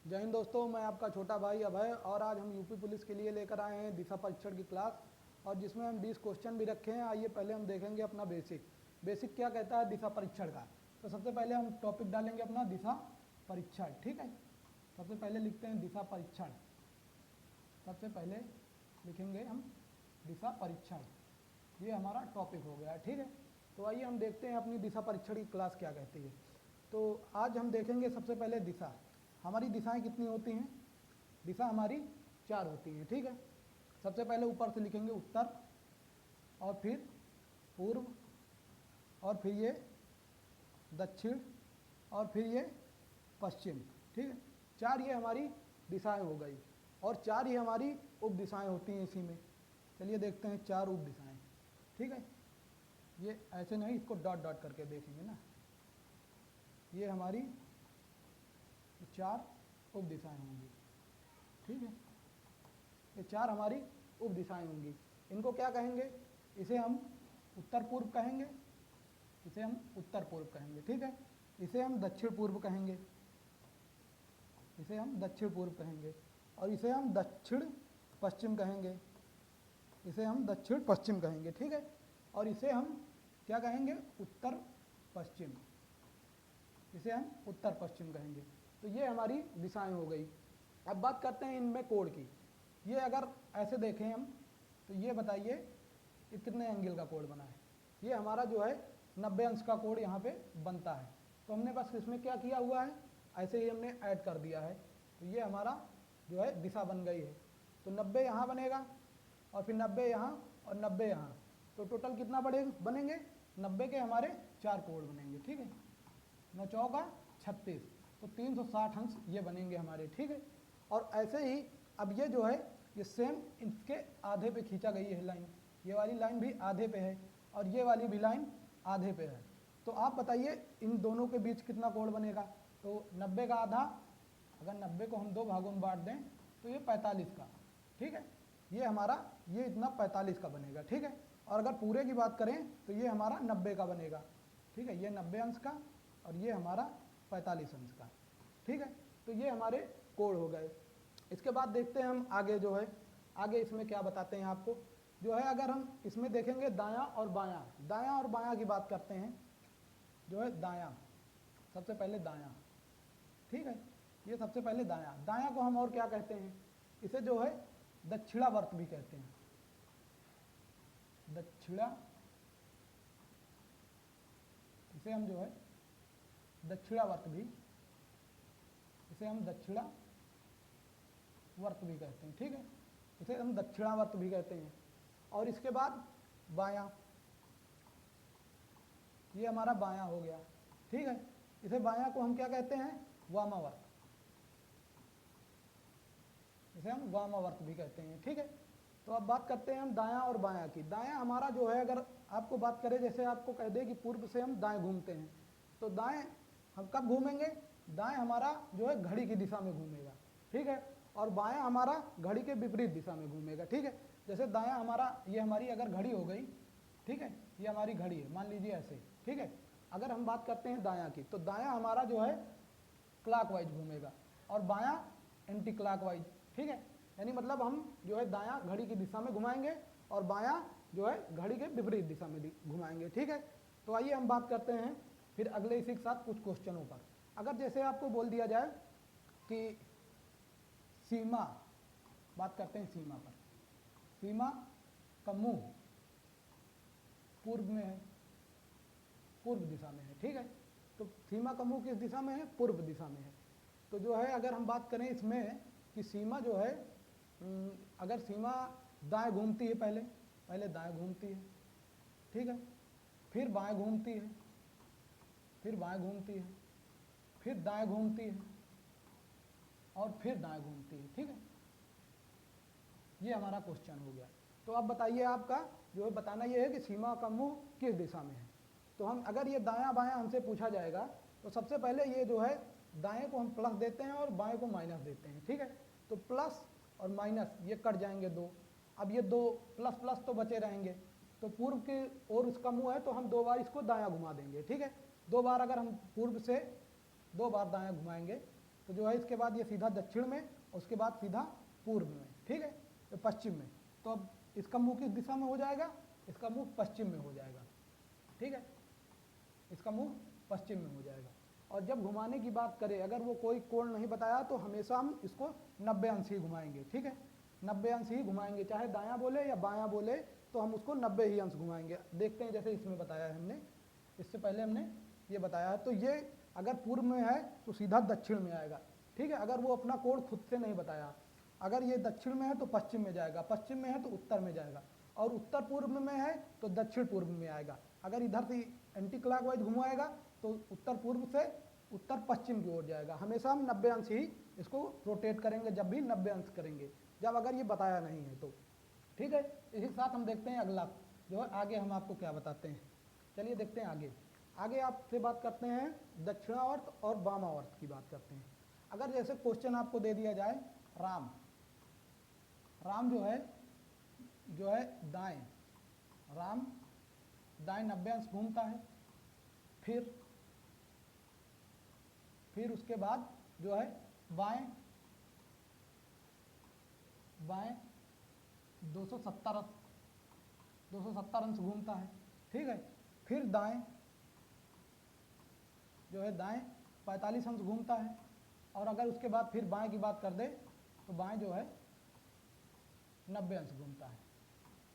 जय हिंद दोस्तों, मैं आपका छोटा भाई अभय और आज हम यूपी पुलिस के लिए लेकर आए हैं दिशा परीक्षण की क्लास और जिसमें हम 20 क्वेश्चन भी रखे हैं। आइए पहले हम देखेंगे अपना बेसिक क्या कहता है दिशा परीक्षण का। तो सबसे पहले हम टॉपिक डालेंगे अपना दिशा परीक्षण। ठीक है, सबसे पहले लिखते हैं दिशा परीक्षण। सबसे पहले लिखेंगे हम दिशा परीक्षण, ये हमारा टॉपिक हो गया। ठीक है, तो आइए हम देखते हैं अपनी दिशा परीक्षण की क्लास क्या कहती है। तो आज हम देखेंगे सबसे पहले दिशा। हमारी दिशाएं कितनी होती हैं? दिशा हमारी 4 होती हैं। ठीक है, सबसे पहले ऊपर से लिखेंगे उत्तर और फिर पूर्व और फिर ये दक्षिण और फिर ये पश्चिम। ठीक है, 4 ये हमारी दिशाएं हो गई और 4 ही हमारी उप दिशाएं होती हैं इसी में। चलिए देखते हैं 4 उप दिशाएं। ठीक है, ये ऐसे नहीं, इसको डॉट डॉट करके देखेंगे ना। ये हमारी 4 उप दिशाएं होंगी। ठीक है, ये 4 हमारी उप दिशाएं होंगी। इनको क्या कहेंगे? इसे हम उत्तर पूर्व कहेंगे, इसे हम उत्तर पूर्व कहेंगे। ठीक है, इसे हम दक्षिण पूर्व कहेंगे, इसे हम दक्षिण पूर्व कहेंगे और इसे हम दक्षिण पश्चिम कहेंगे, इसे हम दक्षिण पश्चिम कहेंगे। ठीक है, और इसे हम क्या कहेंगे? उत्तर पश्चिम, इसे हम उत्तर पश्चिम कहेंगे। तो ये हमारी दिशाएं हो गई। अब बात करते हैं इनमें कोण की। ये अगर ऐसे देखें हम तो ये बताइए ये कितने एंगल का कोण बना है? ये हमारा जो है 90 अंश का कोण यहाँ पे बनता है। तो हमने बस इसमें क्या किया हुआ है, ऐसे ही हमने ऐड कर दिया है। तो ये हमारा जो है दिशा बन गई है। तो 90 यहाँ बनेगा और फिर 90 यहाँ और 90 यहाँ, तो टोटल कितना बनेंगे? 90 के हमारे 4 कोण बनेंगे। ठीक है, 9 चौका 36, तो 360 अंश ये बनेंगे हमारे। ठीक है, और ऐसे ही अब ये जो है ये सेम इसके आधे पे खींचा गई है लाइन। ये वाली लाइन भी आधे पे है और ये वाली भी लाइन आधे पे है। तो आप बताइए इन दोनों के बीच कितना कोण बनेगा? तो 90 का आधा, अगर 90 को हम 2 भागों में बांट दें तो ये 45 का। ठीक है, ये हमारा ये इतना 45 का बनेगा। ठीक है, और अगर पूरे की बात करें तो ये हमारा 90 का बनेगा। ठीक है, ये 90 अंश का और ये हमारा 45 अंश का। ठीक है, तो ये हमारे कोण हो गए। इसके बाद देखते हैं हम आगे जो है, आगे इसमें क्या बताते हैं आपको जो है। अगर हम इसमें देखेंगे दायां और बायां, दायां और बायां की बात करते हैं जो है दायां, सबसे पहले दायां। ठीक है, ये सबसे पहले दायां। दायां को हम और क्या कहते हैं? इसे जो है दक्षिणावर्त भी कहते हैं। दक्षिणा, इसे हम जो है दक्षिणावर्त भी, इसे हम दक्षिणावर्त भी कहते हैं। ठीक है, इसे हम दक्षिणावर्त भी कहते हैं। और इसके बाद बायां, ये हमारा बायां हो गया। ठीक है, इसे बायां को हम क्या कहते हैं? वामावर्त, इसे हम वामावर्त भी कहते हैं। ठीक है, तो अब बात करते हैं हम दायां और बायां की। दायां हमारा जो है, अगर आपको बात करें, जैसे आपको कह दे कि पूर्व से हम दाएं घूमते हैं, तो दाएं हम कब घूमेंगे? दाएं हमारा जो है घड़ी की दिशा में घूमेगा। ठीक है, और बायां हमारा घड़ी के विपरीत दिशा में घूमेगा। ठीक है, जैसे दायां हमारा, ये हमारी अगर घड़ी हो गई, ठीक है, ये हमारी घड़ी है, मान लीजिए ऐसे। ठीक है, अगर हम बात करते हैं दायां की, तो दायां हमारा जो है क्लॉकवाइज घूमेगा और बायां एंटी क्लॉकवाइज। ठीक है, यानी मतलब हम जो है दायां घड़ी की दिशा में घुमाएंगे और बायां जो है घड़ी के विपरीत दिशा में घुमाएंगे। ठीक है, तो आइए हम बात करते हैं फिर अगले इसी के साथ कुछ क्वेश्चनों पर। अगर जैसे आपको बोल दिया जाए कि सीमा, बात करते हैं सीमा पर, सीमा का मुंह पूर्व में है, पूर्व दिशा में है। ठीक है, तो सीमा का मुंह किस दिशा में है? पूर्व दिशा में है। तो जो है अगर हम बात करें इसमें कि सीमा जो है, अगर सीमा दाएं घूमती है, पहले दाएं घूमती है। ठीक है, फिर बाएं घूमती है, फिर बाएं घूमती है, फिर दाएं घूमती है और फिर दाएं घूमती है। ठीक है, ये हमारा क्वेश्चन हो गया। तो अब बताइए, आपका जो है बताना ये है कि सीमा का मुंह किस दिशा में है। तो हम अगर ये दायां बायां हमसे पूछा जाएगा तो सबसे पहले ये जो है दाएं को हम प्लस देते हैं और बाएं को माइनस देते हैं। ठीक है, तो प्लस और माइनस ये कट जाएंगे 2। अब ये 2 प्लस प्लस तो बचे रहेंगे, तो पूर्व की ओर उसका मुंह है तो हम 2 बार इसको दायां घुमा देंगे। ठीक है, 2 बार अगर हम पूर्व से 2 बार दायां घुमाएंगे तो जो है इसके बाद ये सीधा दक्षिण में, उसके बाद सीधा पूर्व में, ठीक है, तो पश्चिम में। तो अब इसका मुंह किस दिशा में हो जाएगा, इसका मुंह पश्चिम में हो जाएगा, ठीक है, इसका मुंह पश्चिम में हो जाएगा। और जब घुमाने की बात करें, अगर वो कोई कोण नहीं बताया तो हमेशा हम इसको 90 अंश ही घुमाएंगे, ठीक है, 90 अंश ही घुमाएंगे, चाहे दायां बोले या बायां बोले तो हम उसको 90 ही अंश घुमाएंगे। देखते हैं जैसे इसमें बताया है हमने, इससे पहले हमने ये बताया है। तो ये अगर पूर्व में है तो सीधा दक्षिण में आएगा, ठीक है, अगर वो अपना कोण खुद से नहीं बताया। अगर ये दक्षिण में है तो पश्चिम में जाएगा, पश्चिम में है तो उत्तर में जाएगा, और उत्तर पूर्व में है तो दक्षिण पूर्व में आएगा। अगर इधर से एंटी क्लॉकवाइज घुमाएगा तो उत्तर पूर्व से उत्तर पश्चिम की ओर जाएगा। हमेशा हम 90 अंश ही इसको रोटेट करेंगे जब भी 90 अंश करेंगे, जब अगर ये बताया नहीं है तो, ठीक है। इसी के साथ हम देखते हैं अगला जो है, आगे हम आपको क्या बताते हैं। चलिए देखते हैं आगे। आगे आपसे बात करते हैं दक्षिणावर्त और वामावर्त की बात करते हैं। अगर जैसे क्वेश्चन आपको दे दिया जाए, राम जो है दाएं, राम दाएं 90 अंश घूमता है, फिर उसके बाद जो है बाएं 270 अंश घूमता है, ठीक है, फिर दाएं जो है दाएं 45 अंश घूमता है, और अगर उसके बाद फिर बाएं की बात कर दे तो बाएं जो है 90 अंश घूमता है।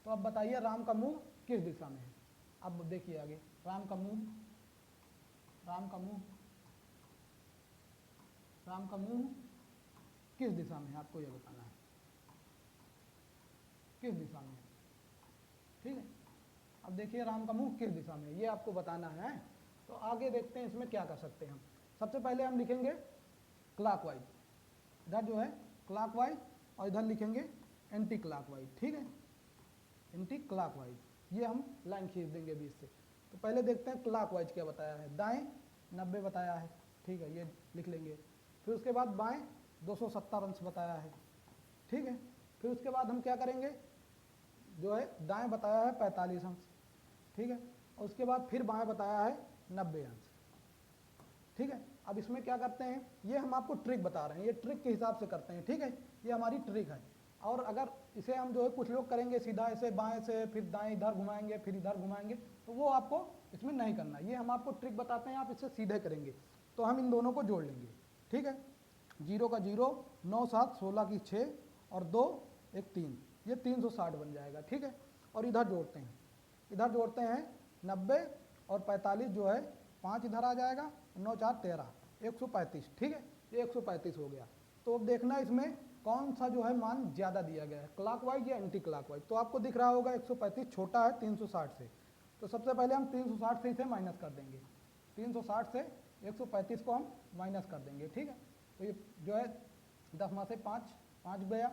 तो अब बताइए राम का मुंह किस दिशा में है। अब देखिए आगे, राम का मुंह किस दिशा में है, आपको यह बताना है किस दिशा में है, ठीक है। अब देखिए राम का मुंह किस दिशा में है, ये आपको बताना है। तो आगे देखते हैं इसमें क्या कर सकते हैं हम। सबसे पहले हम लिखेंगे क्लॉकवाइज, इधर जो है क्लॉकवाइज और इधर लिखेंगे एंटी क्लॉकवाइज, ठीक है, एंटी क्लॉकवाइज, ये हम लाइन खींच देंगे बीच से। तो पहले देखते हैं क्लॉकवाइज क्या बताया है। दाएं 90 बताया है, ठीक है, ये लिख लेंगे। फिर उसके बाद बाएं 270 अंश बताया है, ठीक है। फिर उसके बाद हम क्या करेंगे, जो है दाएं बताया है 45 अंश, ठीक है, और उसके बाद फिर बाएं बताया है 90 अंश, ठीक है। अब इसमें क्या करते हैं, ये हम आपको ट्रिक बता रहे हैं, ये ट्रिक के हिसाब से करते हैं, ठीक है, ये हमारी ट्रिक है। और अगर इसे हम जो है कुछ लोग करेंगे सीधा ऐसे बाएं से, फिर दाएं इधर घुमाएंगे, फिर इधर घुमाएंगे, तो वो आपको इसमें नहीं करना। ये हम आपको ट्रिक बताते हैं, आप इससे सीधे करेंगे। तो हम इन दोनों को जोड़ लेंगे, ठीक है, 0 का 0, 9 7 16 की 6 और 2 1 3, ये 360 बन जाएगा, ठीक है। और इधर जोड़ते हैं 90 और 45 जो है 5 इधर आ जाएगा, 9 4 13, 135, ठीक है, ये 135 हो गया। तो अब देखना इसमें कौन सा जो है मान ज़्यादा दिया गया है, क्लॉकवाइज या एंटी क्लॉकवाइज। तो आपको दिख रहा होगा 135 छोटा है 360 से, तो सबसे पहले हम 360 से इसे माइनस कर देंगे, 360 से 135 को हम माइनस कर देंगे, ठीक है। तो ये जो है 10 में से 5 गया,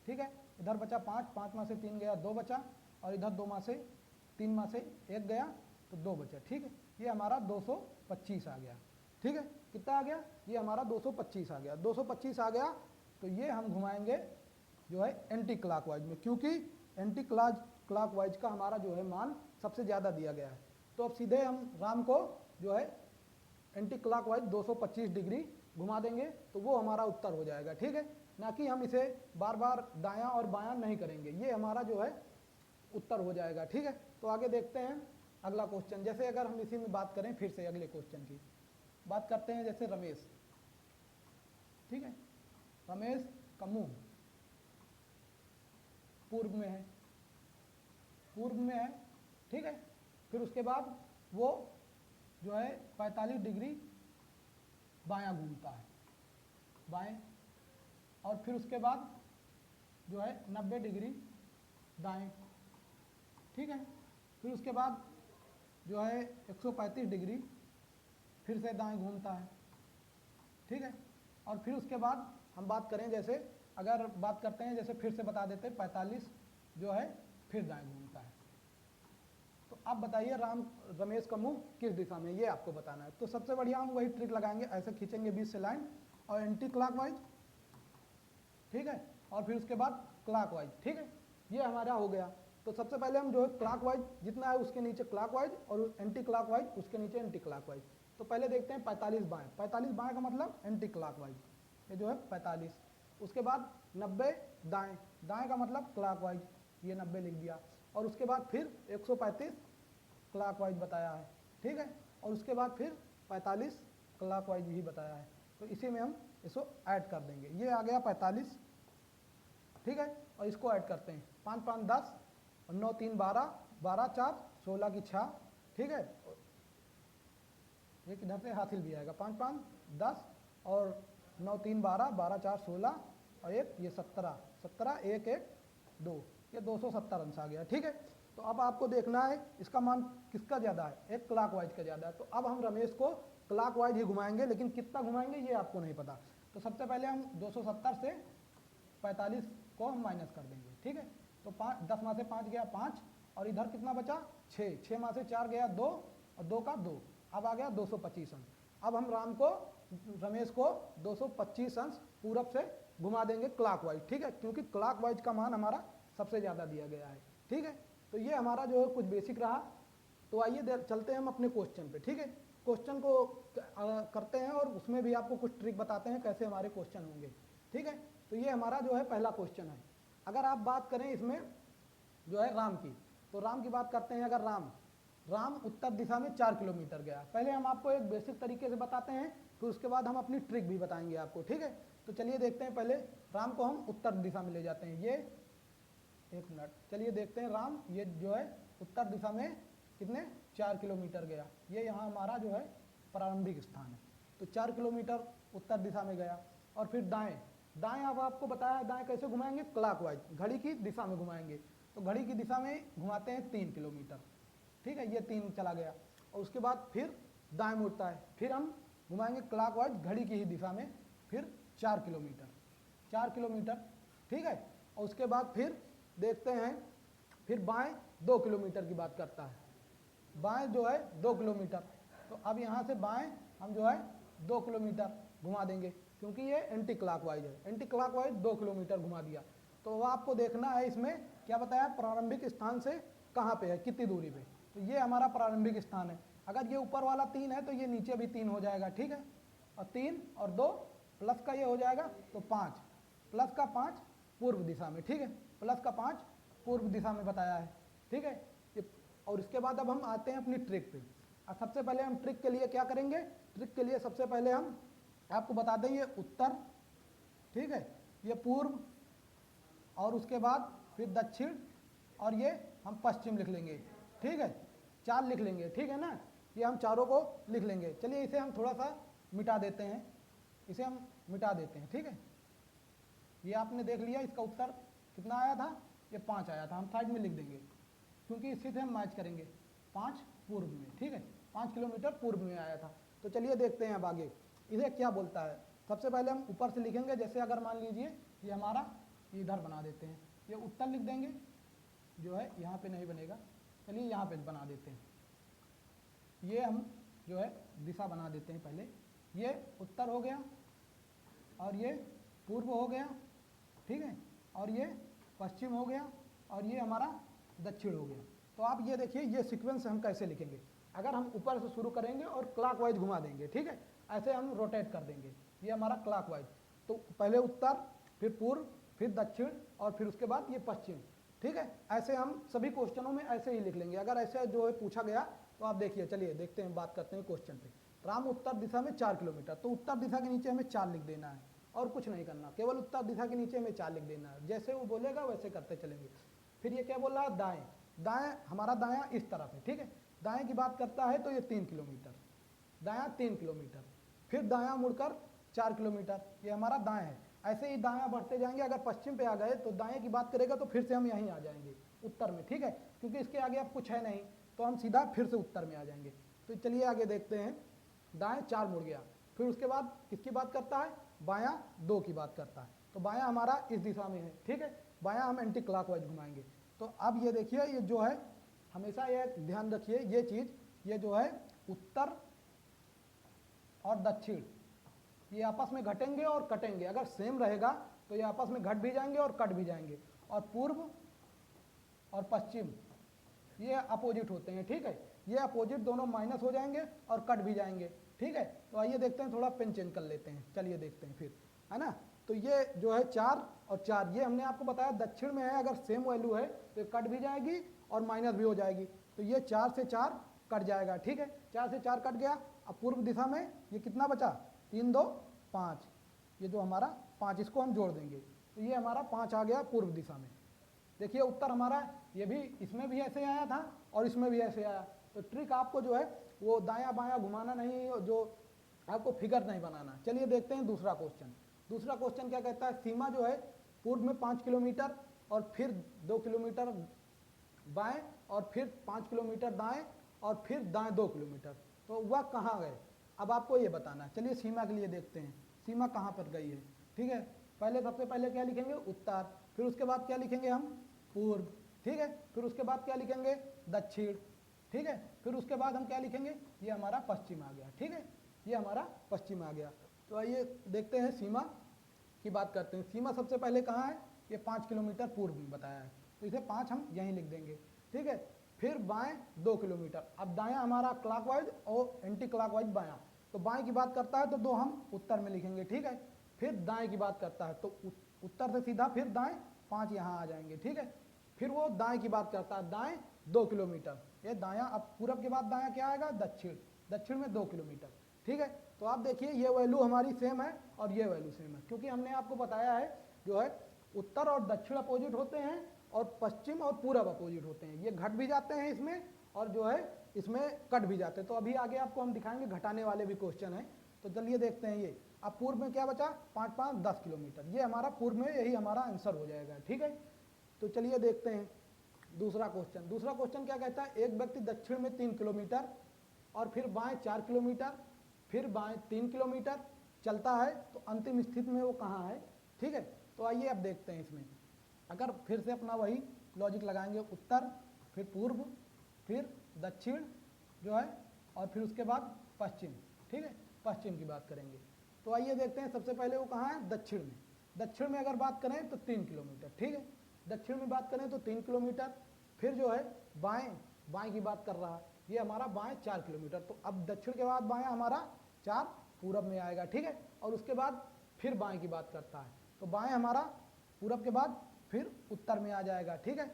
ठीक है, इधर बचा 5 में से 3 गया 2 बचा, और इधर 2 में से 3 में से 1 गया तो 2 बचा, ठीक है। ये हमारा 225 आ गया, ठीक है। कितना आ गया, ये हमारा 225 आ गया। 225 आ गया तो ये हम घुमाएंगे जो है एंटी क्लॉकवाइज में, क्योंकि एंटी क्लॉकवाइज का हमारा जो है मान सबसे ज़्यादा दिया गया है। तो अब सीधे हम राम को जो है एंटी क्लॉकवाइज 225 डिग्री घुमा देंगे, तो वो हमारा उत्तर हो जाएगा, ठीक है, ना कि हम इसे बार बार दायां और बायां नहीं करेंगे, ये हमारा जो है उत्तर हो जाएगा, ठीक है। तो आगे देखते हैं अगला क्वेश्चन। जैसे अगर हम इसी में बात करें, फिर से अगले क्वेश्चन की बात करते हैं, जैसे रमेश, ठीक है, रमेश का मुंह पूर्व में है, ठीक है। फिर उसके बाद वो जो है 45 डिग्री बायां घूमता है, बाएं, और फिर उसके बाद जो है 90 डिग्री दाएं, ठीक है। फिर उसके बाद जो है 135 डिग्री फिर से दाएं घूमता है, ठीक है। और फिर उसके बाद हम बात करें, जैसे अगर बात करते हैं, जैसे फिर से बता देते हैं 45 जो है फिर दाएं घूमता है। तो आप बताइए रमेश का मुंह किस दिशा में, ये आपको बताना है। तो सबसे बढ़िया हम वही ट्रिक लगाएंगे, ऐसे खींचेंगे बीच से लाइन और एंटी क्लॉकवाइज, ठीक है, और फिर उसके बाद क्लॉकवाइज, ठीक है, ये हमारा हो गया। तो सबसे पहले हम जो है क्लॉकवाइज जितना है उसके नीचे क्लॉकवाइज और एंटी क्लॉकवाइज उसके नीचे एंटी क्लॉकवाइज। तो पहले देखते हैं 45 बाएं, 45 बाएं का मतलब एंटी क्लॉकवाइज, ये जो है 45। उसके बाद 90 दाएं, दाएं का मतलब क्लॉकवाइज, ये 90 लिख दिया। और उसके बाद फिर 135 क्लॉकवाइज बताया है, ठीक है। और उसके बाद फिर 45 क्लॉकवाइज ही बताया है, तो इसी में हम इसको ऐड कर देंगे। ये आ गया 45, ठीक है। और इसको ऐड करते हैं, 5 5 10 और 9 3 12, 12 4 16 की 6, ठीक है। एक इधर से हासिल भी आएगा, 5 5 10 और 9 3 12, 12 4 16 और एक ये 17, 17 1 1 2, ये 270 अंश आ गया, ठीक है। तो अब आपको देखना है इसका मान किसका ज़्यादा है, एक क्लॉकवाइज का ज़्यादा है। तो अब हम रमेश को क्लॉकवाइज ही घुमाएंगे, लेकिन कितना घुमाएंगे ये आपको नहीं पता। तो सबसे पहले हम 270 से 45 को हम माइनस कर देंगे, ठीक है। तो 5 10 में से 5 गया 5, और इधर कितना बचा 6, 6 में से 4 गया 2 और 2 का 2, अब आ गया 225 अंश। अब हम रमेश को 225 अंश पूरब से घुमा देंगे क्लॉकवाइज, ठीक है, क्योंकि क्लॉकवाइज का मान हमारा सबसे ज़्यादा दिया गया है, ठीक है। तो ये हमारा जो है कुछ बेसिक रहा। तो आइए चलते हैं हम अपने क्वेश्चन पे, ठीक है। क्वेश्चन को करते हैं और उसमें भी आपको कुछ ट्रिक बताते हैं कैसे हमारे क्वेश्चन होंगे, ठीक है। तो ये हमारा जो है पहला क्वेश्चन है। अगर आप बात करें इसमें जो है राम की, तो राम की बात करते हैं। अगर राम उत्तर दिशा में 4 किलोमीटर गया, पहले हम आपको एक बेसिक तरीके से बताते हैं, फिर उसके बाद हम अपनी ट्रिक भी बताएंगे आपको, ठीक है। तो चलिए देखते हैं, पहले राम को हम उत्तर दिशा में ले जाते हैं। ये 1 मिनट, चलिए देखते हैं राम ये जो है उत्तर दिशा में कितने 4 किलोमीटर गया। ये यहाँ हमारा जो है प्रारंभिक स्थान है। तो 4 किलोमीटर उत्तर दिशा में गया। और फिर दाएं अब आपको बताया दाएं कैसे घुमाएंगे, क्लॉकवाइज, घड़ी की दिशा में घुमाएंगे। तो घड़ी की दिशा में घुमाते हैं 3 किलोमीटर, ठीक है, ये 3 चला गया। और उसके बाद फिर दाएं मुड़ता है, फिर हम घुमाएंगे क्लॉकवाइज घड़ी की ही दिशा में, फिर 4 किलोमीटर, ठीक है। और उसके बाद फिर देखते हैं, फिर बाएं 2 किलोमीटर की बात करता है, बाएं जो है 2 किलोमीटर। तो अब यहाँ से बाएं हम जो है 2 किलोमीटर घुमा देंगे, क्योंकि ये एंटी क्लॉकवाइज है। एंटी क्लॉकवाइज 2 किलोमीटर घुमा दिया। तो वह आपको देखना है इसमें क्या बताया, प्रारंभिक स्थान से कहाँ पे है, कितनी दूरी पे। तो ये हमारा प्रारंभिक स्थान है। अगर ये ऊपर वाला 3 है तो ये नीचे भी 3 हो जाएगा, ठीक है। और 3 और 2 प्लस का ये हो जाएगा, तो 5 प्लस का 5 पूर्व दिशा में, ठीक है, प्लस का 5 पूर्व दिशा में बताया है, ठीक है। और इसके बाद अब हम आते हैं अपनी ट्रिक पे। और सबसे पहले हम ट्रिक के लिए क्या करेंगे, ट्रिक के लिए सबसे पहले हम आपको बता दें ये उत्तर, ठीक है, ये पूर्व, और उसके बाद फिर दक्षिण, और ये हम पश्चिम लिख लेंगे, ठीक है, 4 लिख लेंगे, ठीक है ना। ये हम चारों को लिख लेंगे। चलिए इसे हम थोड़ा सा मिटा देते हैं, इसे हम मिटा देते हैं, ठीक है। ये आपने देख लिया, इसका उत्तर कितना आया था, ये 5 आया था। हम साइड में लिख देंगे क्योंकि इसी से हम मैच करेंगे, 5 पूर्व में, ठीक है, 5 किलोमीटर पूर्व में आया था। तो चलिए देखते हैं अब आगे इसे क्या बोलता है। सबसे पहले हम ऊपर से लिखेंगे, जैसे अगर मान लीजिए ये हमारा इधर बना देते हैं, ये उत्तर लिख देंगे, जो है यहाँ पे नहीं बनेगा, चलिए यहाँ पे बना देते हैं। ये हम जो है दिशा बना देते हैं पहले, ये उत्तर हो गया और ये पूर्व हो गया, ठीक है, और ये पश्चिम हो गया और ये हमारा दक्षिण हो गया। तो आप ये देखिए ये सीक्वेंस हम कैसे लिखेंगे। अगर हम ऊपर से शुरू करेंगे और क्लॉकवाइज घुमा देंगे, ठीक है, ऐसे हम रोटेट कर देंगे, ये हमारा क्लॉकवाइज। तो पहले उत्तर, फिर पूर्व, फिर दक्षिण और फिर उसके बाद ये पश्चिम, ठीक है। ऐसे हम सभी क्वेश्चनों में ऐसे ही लिख लेंगे। अगर ऐसे जो है पूछा गया तो आप देखिए, चलिए देखते हैं, बात करते हैं क्वेश्चन पे। राम उत्तर दिशा में 4 किलोमीटर, तो उत्तर दिशा के नीचे हमें 4 लिख देना है और कुछ नहीं करना, केवल उत्तर दिशा के नीचे हमें 4 लिख देना है। जैसे वो बोलेगा वैसे करते चलेंगे। फिर ये क्या बोल रहा है, दाएं, दाएं हमारा दायां इस तरफ है, ठीक है। दाएं की बात करता है तो ये 3 किलोमीटर, दायां 3 किलोमीटर, फिर दायां मुड़कर 4 किलोमीटर, ये हमारा दाएं है। ऐसे ही दायां बढ़ते जाएंगे। अगर पश्चिम पे आ गए तो दाएं की बात करेगा तो फिर से हम यहीं आ जाएंगे उत्तर में, ठीक है, क्योंकि इसके आगे अब कुछ है नहीं, तो हम सीधा फिर से उत्तर में आ जाएंगे। तो चलिए आगे देखते हैं। दाएं 4 मुड़ गया, फिर उसके बाद किसकी बात करता है, बायां 2 की बात करता है। तो बायां हमारा इस दिशा में है, ठीक है, बायां हम एंटी क्लॉकवाइज घुमाएंगे। तो अब ये देखिए, ये जो है हमेशा ये ध्यान रखिए, ये चीज़, ये जो है उत्तर और दक्षिण ये आपस में घटेंगे और कटेंगे। अगर सेम रहेगा तो ये आपस में घट भी जाएंगे और कट भी जाएंगे। और पूर्व और पश्चिम ये अपोजिट होते हैं, ठीक है, ये अपोजिट दोनों माइनस हो जाएंगे और कट भी जाएंगे, ठीक है। तो आइए देखते हैं, थोड़ा पेन चेंज कर लेते हैं, चलिए देखते हैं फिर। है ना। तो ये जो है 4 और 4, ये हमने आपको बताया दक्षिण में है, अगर सेम वैल्यू है तो ये कट भी जाएगी और माइनस भी हो जाएगी। तो ये 4 से 4 कट जाएगा, ठीक है, 4 से 4 कट गया। अब पूर्व दिशा में ये कितना बचा, 3 2 5, ये जो हमारा 5 इसको हम जोड़ देंगे तो ये हमारा 5 आ गया पूर्व दिशा में। देखिए उत्तर हमारा ये भी, इसमें भी ऐसे आया था और इसमें भी ऐसे आया। तो ट्रिक आपको जो है वो दायां बायां घुमाना नहीं, जो आपको फिगर नहीं बनाना। चलिए देखते हैं दूसरा क्वेश्चन। दूसरा क्वेश्चन क्या कहता है, सीमा जो है पूर्व में 5 किलोमीटर और फिर 2 किलोमीटर बाएं और फिर 5 किलोमीटर दाएं और फिर दाएं 2 किलोमीटर, तो वह कहाँ गए, अब आपको ये बताना है। चलिए सीमा के लिए देखते हैं सीमा कहाँ पर गई है, ठीक है। पहले सबसे पहले क्या लिखेंगे, उत्तर, फिर उसके बाद क्या लिखेंगे हम, पूर्व, ठीक है, फिर उसके बाद क्या लिखेंगे, दक्षिण, ठीक है, फिर उसके बाद हम क्या लिखेंगे, ये हमारा पश्चिम आ गया, ठीक है, ये हमारा पश्चिम आ गया। तो आइए देखते हैं सीमा की बात करते हैं। सीमा सबसे पहले कहाँ है, ये 5 किलोमीटर पूर्व में बताया है, तो इसे 5 हम यहीं लिख देंगे, ठीक है। फिर बाएं 2 किलोमीटर, अब दायां हमारा क्लॉकवाइज और एंटी क्लॉकवाइज बायां, तो बाएं की बात करता है तो 2 हम उत्तर में लिखेंगे, ठीक है। फिर दाएं की बात करता है तो उत्तर से सीधा फिर दाएं 5 यहाँ आ जाएंगे, ठीक है। फिर वो दाएं की बात करता है, दाएं 2 किलोमीटर, ये दायां, अब पूरब के बाद दायां क्या आएगा, दक्षिण, दक्षिण में 2 किलोमीटर, ठीक है। तो आप देखिए ये वैल्यू हमारी सेम है और ये वैल्यू सेम है, क्योंकि हमने आपको बताया है जो है उत्तर और दक्षिण अपोजिट होते हैं और पश्चिम और पूरब अपोजिट होते हैं, ये घट भी जाते हैं इसमें और जो है इसमें कट भी जाते हैं। तो अभी आगे आपको हम दिखाएंगे घटाने वाले भी क्वेश्चन हैं। तो चलिए देखते हैं ये, अब पूर्व में क्या बचा, 5 5 10 किलोमीटर, ये हमारा पूर्व में यही हमारा आंसर हो जाएगा, ठीक है। तो चलिए देखते हैं दूसरा क्वेश्चन। दूसरा क्वेश्चन क्या कहता है, एक व्यक्ति दक्षिण में 3 किलोमीटर और फिर बाएं 4 किलोमीटर फिर बाएं 3 किलोमीटर चलता है, तो अंतिम स्थिति में वो कहाँ है, ठीक है। तो आइए अब देखते हैं इसमें, अगर फिर से अपना वही लॉजिक लगाएंगे, उत्तर फिर पूर्व फिर दक्षिण जो है और फिर उसके बाद पश्चिम, ठीक है, पश्चिम की बात करेंगे। तो आइए देखते हैं सबसे पहले वो कहाँ है, दक्षिण में। दक्षिण में अगर बात करें तो 3 किलोमीटर, ठीक है, दक्षिण में बात करें तो 3 किलोमीटर, फिर जो है बाएं, बाएं की बात कर रहा है, ये हमारा बाएं 4 किलोमीटर, तो अब दक्षिण के बाद बाएं हमारा 4 पूरब में आएगा, ठीक है। और उसके बाद फिर बाएं की बात करता है, तो बाएं हमारा पूरब के बाद फिर उत्तर में आ जाएगा, ठीक है,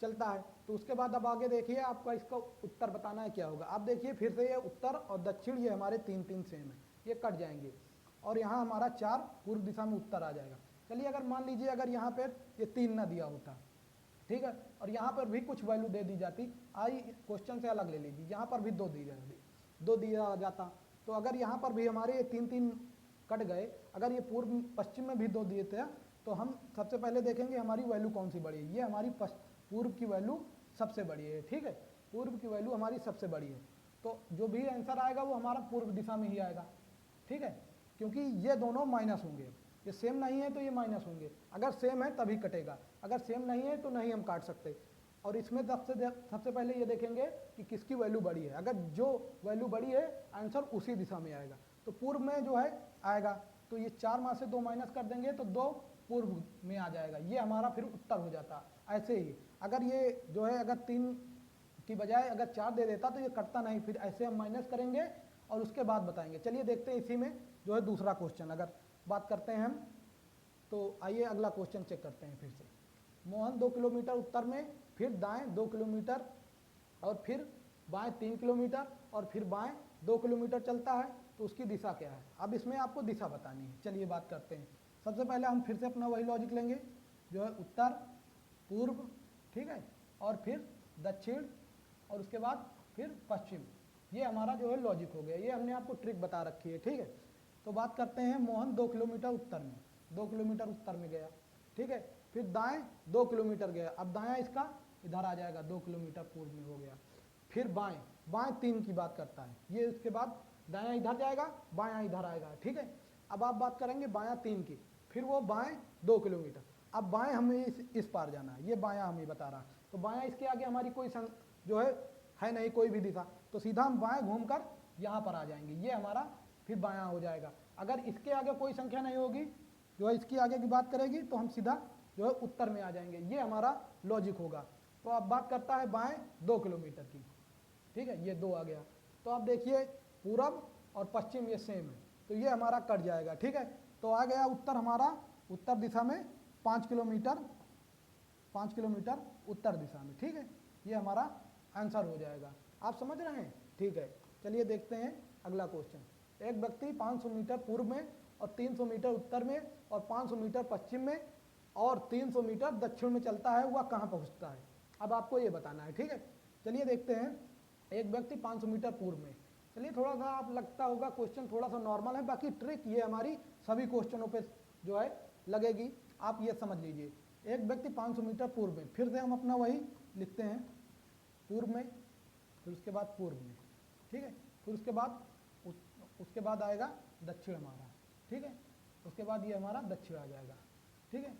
चलता है। तो उसके बाद अब आगे देखिए आपका इसका उत्तर बताना है क्या होगा। आप देखिए फिर से ये उत्तर और दक्षिण ये हमारे 3 3 सेम है, ये कट जाएंगे और यहाँ हमारा 4 पूर्व दिशा में उत्तर आ जाएगा। चलिए अगर मान लीजिए अगर यहाँ पर ये 3 ना दिया होता, ठीक है, और यहाँ पर भी कुछ वैल्यू दे दी जाती, आई क्वेश्चन से अलग ले लीजिए, यहाँ पर भी 2 दी जाती, 2 दिया जाता, तो अगर यहाँ पर भी हमारे ये 3 3 कट गए, अगर ये पूर्व पश्चिम में भी 2 दिए थे, तो हम सबसे पहले देखेंगे हमारी वैल्यू कौन सी बड़ी है, ये हमारी पूर्व की वैल्यू सबसे बड़ी है, ठीक है, पूर्व की वैल्यू हमारी सबसे बड़ी है। तो जो भी आंसर आएगा वो हमारा पूर्व दिशा में ही आएगा, ठीक है, क्योंकि ये दोनों माइनस होंगे, ये सेम नहीं है तो ये माइनस होंगे, अगर सेम है तभी कटेगा, अगर सेम नहीं है तो नहीं हम काट सकते। और इसमें सबसे पहले ये देखेंगे कि किसकी वैल्यू बड़ी है, अगर जो वैल्यू बड़ी है आंसर उसी दिशा में आएगा। तो पूर्व में जो है आएगा, तो ये 4 में से 2 माइनस कर देंगे तो 2 पूर्व में आ जाएगा, ये हमारा फिर उत्तर हो जाता। ऐसे ही अगर ये जो है अगर 3 की बजाय अगर 4 दे देता तो ये कटता नहीं, फिर ऐसे हम माइनस करेंगे और उसके बाद बताएंगे। चलिए देखते हैं इसी में जो है दूसरा क्वेश्चन अगर बात करते हैं हम, तो आइए अगला क्वेश्चन चेक करते हैं फिर से। मोहन 2 किलोमीटर उत्तर में, फिर दाएं 2 किलोमीटर और फिर बाएं 3 किलोमीटर और फिर बाएं 2 किलोमीटर चलता है, तो उसकी दिशा क्या है। अब इसमें आपको दिशा बतानी है। चलिए बात करते हैं, सबसे पहले हम फिर से अपना वही लॉजिक लेंगे जो है उत्तर पूर्व, ठीक है, और फिर दक्षिण और उसके बाद फिर पश्चिम, ये हमारा जो है लॉजिक हो गया, ये हमने आपको ट्रिक बता रखी है, ठीक है। तो बात करते हैं मोहन 2 किलोमीटर उत्तर में, 2 किलोमीटर उत्तर में गया, ठीक है, फिर दाएं 2 किलोमीटर गया, अब दायां इसका इधर आ जाएगा, 2 किलोमीटर पूर्व में हो गया, फिर बाएं, बाएं 3 की बात करता है, ये उसके बाद दायां इधर जाएगा बायां इधर आएगा, ठीक है। अब आप बात करेंगे बायां 3 की, फिर वो बाएं 2 किलोमीटर, अब बाएं हमें इस पार जाना है, ये बायां हमें बता रहा है, तो बायां इसके आगे हमारी कोई जो है नहीं कोई भी दिशा, तो सीधा हम बाएं घूमकर यहाँ पर आ जाएंगे, ये हमारा फिर बायां हो जाएगा। अगर इसके आगे कोई संख्या नहीं होगी जो है इसकी आगे की बात करेगी तो हम सीधा जो है उत्तर में आ जाएंगे, ये हमारा लॉजिक होगा। तो अब बात करता है बाएं 2 किलोमीटर की, ठीक है, ये 2 आ गया। तो आप देखिए पूरब और पश्चिम ये सेम है, तो ये हमारा कट जाएगा, ठीक है। तो आ गया उत्तर हमारा, उत्तर दिशा में 5 किलोमीटर उत्तर दिशा में, ठीक है। ये हमारा आंसर हो जाएगा। आप समझ रहे हैं, ठीक है। चलिए देखते हैं अगला क्वेश्चन। एक व्यक्ति 500 मीटर पूर्व में और 300 मीटर उत्तर में और 500 मीटर पश्चिम में और 300 मीटर दक्षिण में चलता है, वह कहाँ पहुँचता है? अब आपको ये बताना है, ठीक है। चलिए देखते हैं। एक व्यक्ति 500 मीटर पूर्व में, चलिए थोड़ा सा आप लगता होगा क्वेश्चन थोड़ा सा नॉर्मल है, बाकी ट्रिक ये हमारी सभी क्वेश्चनों पे जो है लगेगी, आप ये समझ लीजिए। एक व्यक्ति 500 मीटर पूर्व में, फिर से हम अपना वही लिखते हैं, पूर्व में, फिर उसके बाद पूर्व में, ठीक है। फिर उसके बाद आएगा दक्षिण हमारा, ठीक है। उसके बाद ये हमारा दक्षिण आ जाएगा, ठीक है।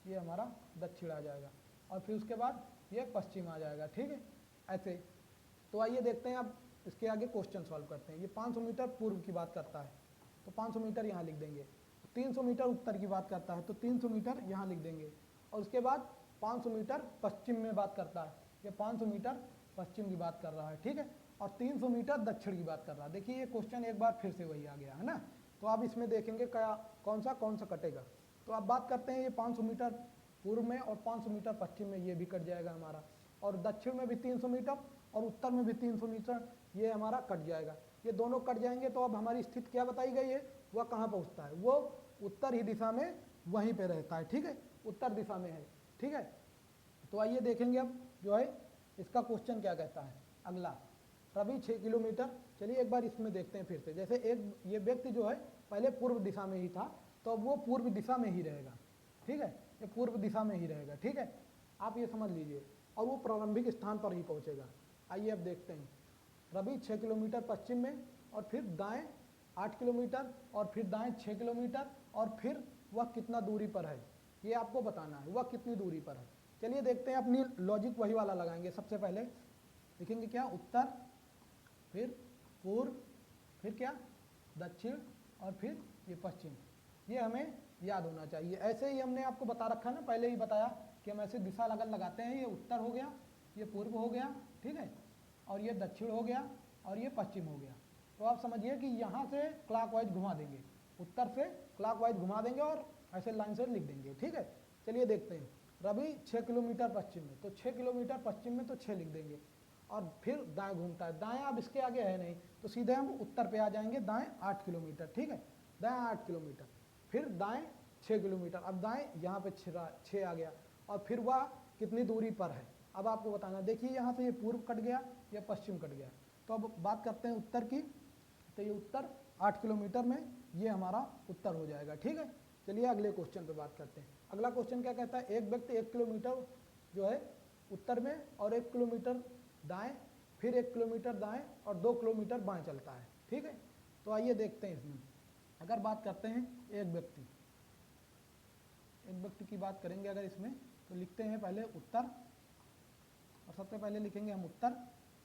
ये हमारा दक्षिण आ जाएगा और फिर उसके बाद ये पश्चिम आ जाएगा, ठीक है। ऐसे तो आइए देखते हैं अब इसके आगे क्वेश्चन सॉल्व करते हैं। ये 500 मीटर पूर्व की बात करता है तो 500 मीटर यहाँ लिख देंगे। 300 मीटर उत्तर की बात करता है तो 300 मीटर यहाँ लिख देंगे। और उसके बाद 500 मीटर पश्चिम में बात करता है, ये 500 मीटर पश्चिम की बात कर रहा है, ठीक है। और 300 मीटर दक्षिण की बात कर रहा है। देखिए ये क्वेश्चन एक बार फिर से वही आ गया है ना। तो आप इसमें देखेंगे क्या कौन सा कटेगा। तो आप बात करते हैं ये 500 मीटर पूर्व में और 500 मीटर पश्चिम में, ये भी कट जाएगा हमारा। और दक्षिण में भी 300 मीटर और उत्तर में भी 300 मीटर, ये हमारा कट जाएगा। ये दोनों कट जाएंगे तो अब हमारी स्थिति क्या बताई गई है, वह कहाँ पहुँचता है? वो उत्तर ही दिशा में वहीं पे रहता है, ठीक है। उत्तर दिशा में है, ठीक है। तो आइए देखेंगे अब जो है इसका क्वेश्चन क्या कहता है। अगला, रवि 6 किलोमीटर, चलिए एक बार इसमें देखते हैं फिर से। जैसे एक ये व्यक्ति जो है पहले पूर्व दिशा में ही था, तो अब वो पूर्व दिशा में ही रहेगा, ठीक है। ये पूर्व दिशा में ही रहेगा, ठीक है। आप ये समझ लीजिए और वो प्रारंभिक स्थान पर ही पहुंचेगा। आइए अब देखते हैं। रवि 6 किलोमीटर पश्चिम में और फिर दाएं 8 किलोमीटर और फिर दाएं 6 किलोमीटर और फिर वह कितना दूरी पर है, ये आपको बताना है, वह कितनी दूरी पर है। चलिए देखते हैं, अपनी लॉजिक वही वाला लगाएंगे। सबसे पहले लिखेंगे क्या, उत्तर, फिर पूर्व, फिर क्या दक्षिण और फिर ये पश्चिम। ये हमें याद होना चाहिए। ऐसे ही हमने आपको बता रखा है ना, पहले ही बताया कि हम ऐसे दिशा अगर लगाते हैं, ये उत्तर हो गया, ये पूर्व हो गया, ठीक है, और ये दक्षिण हो गया और ये पश्चिम हो गया। तो आप समझिए कि यहाँ से क्लॉकवाइज घुमा देंगे, उत्तर से क्लॉकवाइज घुमा देंगे और ऐसे लाइन से लिख देंगे, ठीक है। चलिए देखते हैं। रवि 6 किलोमीटर पश्चिम में, तो 6 किलोमीटर पश्चिम में तो 6 लिख देंगे और फिर दाएं घूमता है। दाएं अब इसके आगे है नहीं तो सीधे हम उत्तर पे आ जाएंगे, दाएं 8 किलोमीटर, ठीक है। दाएं 8 किलोमीटर, फिर दाएं 6 किलोमीटर, अब दाएं यहाँ पे 6 आ गया और फिर वह कितनी दूरी पर है, अब आपको बताना। देखिए यहाँ से ये पूर्व कट गया, ये पश्चिम कट गया। तो अब बात करते हैं उत्तर की, तो ये उत्तर 8 किलोमीटर में ये हमारा उत्तर हो जाएगा, ठीक है। चलिए अगले क्वेश्चन पे बात करते हैं। अगला क्वेश्चन क्या कहता है, एक व्यक्ति 1 किलोमीटर जो है उत्तर में और 1 किलोमीटर दाएं, फिर 1 किलोमीटर दाएं और 2 किलोमीटर बाएं चलता है, ठीक है। तो आइए देखते हैं इसमें। अगर बात करते हैं एक व्यक्ति की बात करेंगे अगर इसमें, तो लिखते हैं पहले उत्तर, और सबसे पहले लिखेंगे हम उत्तर,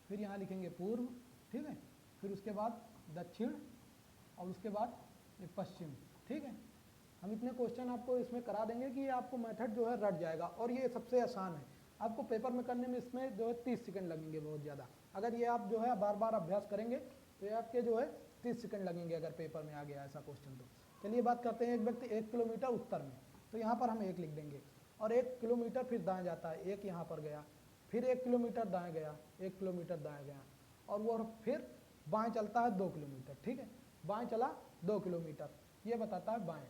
फिर यहाँ लिखेंगे पूर्व, ठीक है, फिर उसके बाद दक्षिण और उसके बाद ये पश्चिम, ठीक है। हम इतने क्वेश्चन आपको इसमें करा देंगे कि ये आपको मेथड जो है रट जाएगा और ये सबसे आसान है। आपको पेपर में करने में इसमें जो है 30 सेकंड लगेंगे बहुत ज़्यादा। अगर ये आप जो है बार बार अभ्यास करेंगे तो ये आपके जो है 30 सेकंड लगेंगे अगर पेपर में आ गया ऐसा क्वेश्चन तो। चलिए बात करते हैं, एक व्यक्ति 1 किलोमीटर उत्तर में, तो यहाँ पर हम 1 लिख देंगे और 1 किलोमीटर फिर दाएँ जाता है, 1 यहाँ पर गया, फिर 1 किलोमीटर दाएँ गया, 1 किलोमीटर दाएँ गया और वो फिर बाएँ चलता है 2 किलोमीटर, ठीक है। बाएँ चला 2 किलोमीटर, ये बताता है बाएँ,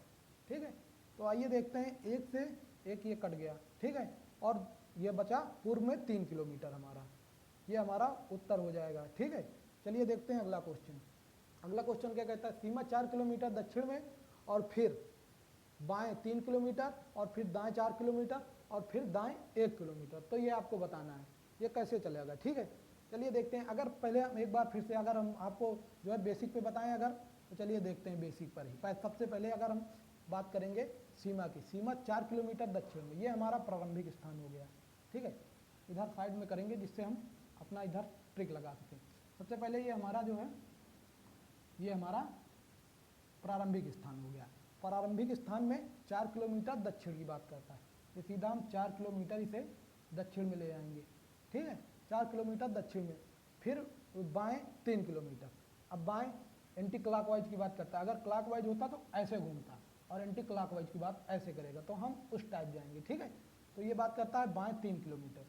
ठीक है। तो आइए देखते हैं, 1 से 1 ये कट गया, ठीक है, और ये बचा पूर्व में 3 किलोमीटर हमारा, ये हमारा उत्तर हो जाएगा, ठीक है। चलिए देखते हैं अगला क्वेश्चन। अगला क्वेश्चन क्या कहता है, सीमा 4 किलोमीटर दक्षिण में और फिर बाएं 3 किलोमीटर और फिर दाएं 4 किलोमीटर और फिर दाएं 1 किलोमीटर। तो ये आपको बताना है ये कैसे चलेगा, ठीक है। चलिए देखते हैं। अगर पहले हम एक बार फिर से अगर हम आपको जो है बेसिक पे बताएं अगर, तो चलिए देखते हैं बेसिक पर ही। सबसे पहले अगर हम बात करेंगे सीमा की, सीमा 4 किलोमीटर दक्षिण में, ये हमारा प्रारंभिक स्थान हो गया, ठीक है। इधर साइड में करेंगे जिससे हम अपना इधर ट्रिक लगा सकें। सबसे पहले ये हमारा जो है ये हमारा प्रारंभिक स्थान हो गया। प्रारंभिक स्थान में 4 किलोमीटर दक्षिण की बात करता है, ये सीधा हम 4 किलोमीटर इसे दक्षिण में ले आएंगे, ठीक है। 4 किलोमीटर दक्षिण में, फिर बाएं 3 किलोमीटर, अब बाएं एंटी क्लॉकवाइज की बात करता है। अगर क्लॉकवाइज होता तो ऐसे घूमता, और एंटी क्लॉकवाइज की बात ऐसे करेगा, तो हम उस टाइप जाएंगे, ठीक है। तो ये बात करता है बाएं 3 किलोमीटर,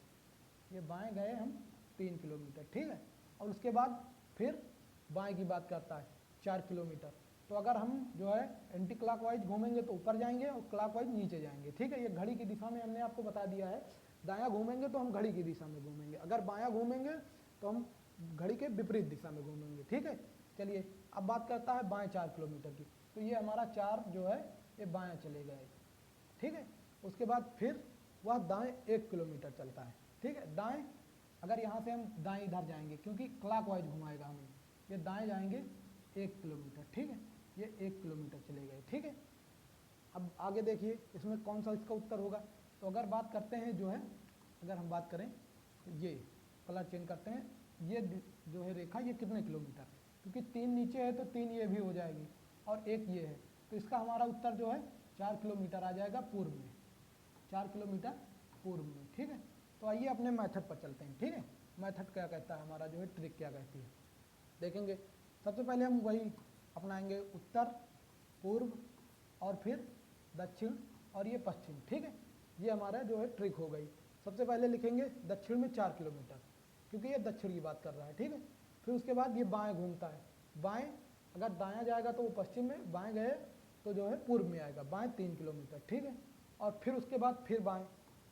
ये बाएं गए हम 3 किलोमीटर, ठीक है। और उसके बाद फिर बाएं की बात करता है 4 किलोमीटर। तो अगर हम जो है एंटी क्लॉकवाइज घूमेंगे तो ऊपर जाएंगे और क्लॉकवाइज नीचे जाएंगे, ठीक है। ये घड़ी की दिशा में हमने आपको बता दिया है, दायां घूमेंगे तो हम घड़ी की दिशा में घूमेंगे, अगर बायां घूमेंगे तो हम घड़ी के विपरीत दिशा में घूमेंगे, ठीक है। चलिए अब बात करता है बाएं 4 किलोमीटर की। तो ये हमारा 4 जो है ये बायां चले गए, ठीक है। उसके बाद फिर वह दाएं 1 किलोमीटर चलता है, ठीक है। दाएं अगर यहाँ से हम दाएं इधर जाएंगे क्योंकि क्लॉकवाइज घुमाएगा हमें, ये दाएं जाएंगे 1 किलोमीटर, ठीक है। ये 1 किलोमीटर चले गए, ठीक है। अब आगे देखिए इसमें कौन सा इसका उत्तर होगा। तो अगर बात करते हैं जो है, अगर हम बात करें तो ये कलर चेंज करते हैं, ये जो है रेखा ये कितने किलोमीटर, क्योंकि 3 नीचे है तो 3 ये भी हो जाएगी और 1 ये है, तो इसका हमारा उत्तर जो है 4 किलोमीटर आ जाएगा पूर्व में, 4 किलोमीटर पूर्व में, ठीक है। तो आइए अपने मेथड पर चलते हैं, ठीक है। मेथड क्या कहता है हमारा, जो है ट्रिक क्या कहती है देखेंगे। सबसे पहले हम वही अपनाएंगे, उत्तर, पूर्व और फिर दक्षिण और ये पश्चिम, ठीक है। ये हमारा जो है ट्रिक हो गई। सबसे पहले लिखेंगे दक्षिण में 4 किलोमीटर, क्योंकि ये दक्षिण की बात कर रहा है, ठीक है। फिर उसके बाद ये बाएं घूमता है, बाएं अगर दायां जाएगा तो वो पश्चिम में, बाएं गए तो जो है पूर्व में आएगा, बाएं 3 किलोमीटर, ठीक है। और फिर उसके बाद फिर बाएं,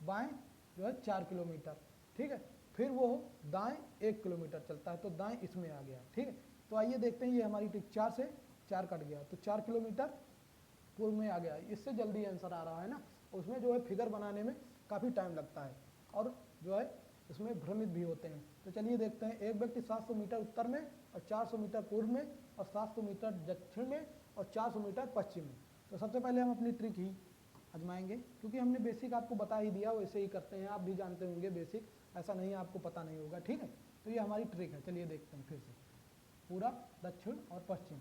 बाएं जो है 4 किलोमीटर, ठीक है। फिर वो दाएं 1 किलोमीटर चलता है, तो दाएं इसमें आ गया, ठीक है। तो आइए देखते हैं, ये हमारी ट्रिक 4 से 4 कट गया, तो 4 किलोमीटर पूर्व में आ गया। इससे जल्दी आंसर आ रहा है ना, उसमें जो है फिगर बनाने में काफ़ी टाइम लगता है और जो है इसमें भ्रमित भी होते हैं। तो चलिए देखते हैं, एक व्यक्ति 700 मीटर उत्तर में और 400 मीटर पूर्व में और 700 मीटर दक्षिण में और 400 मीटर पश्चिम में। तो सबसे पहले हम अपनी ट्रिक ही आजमाएंगे, क्योंकि हमने बेसिक आपको बता ही दिया, वैसे ही करते हैं, आप भी जानते होंगे बेसिक, ऐसा नहीं है आपको पता नहीं होगा, ठीक है। तो ये हमारी ट्रिक है, चलिए देखते हैं फिर से, पूरब, दक्षिण और पश्चिम,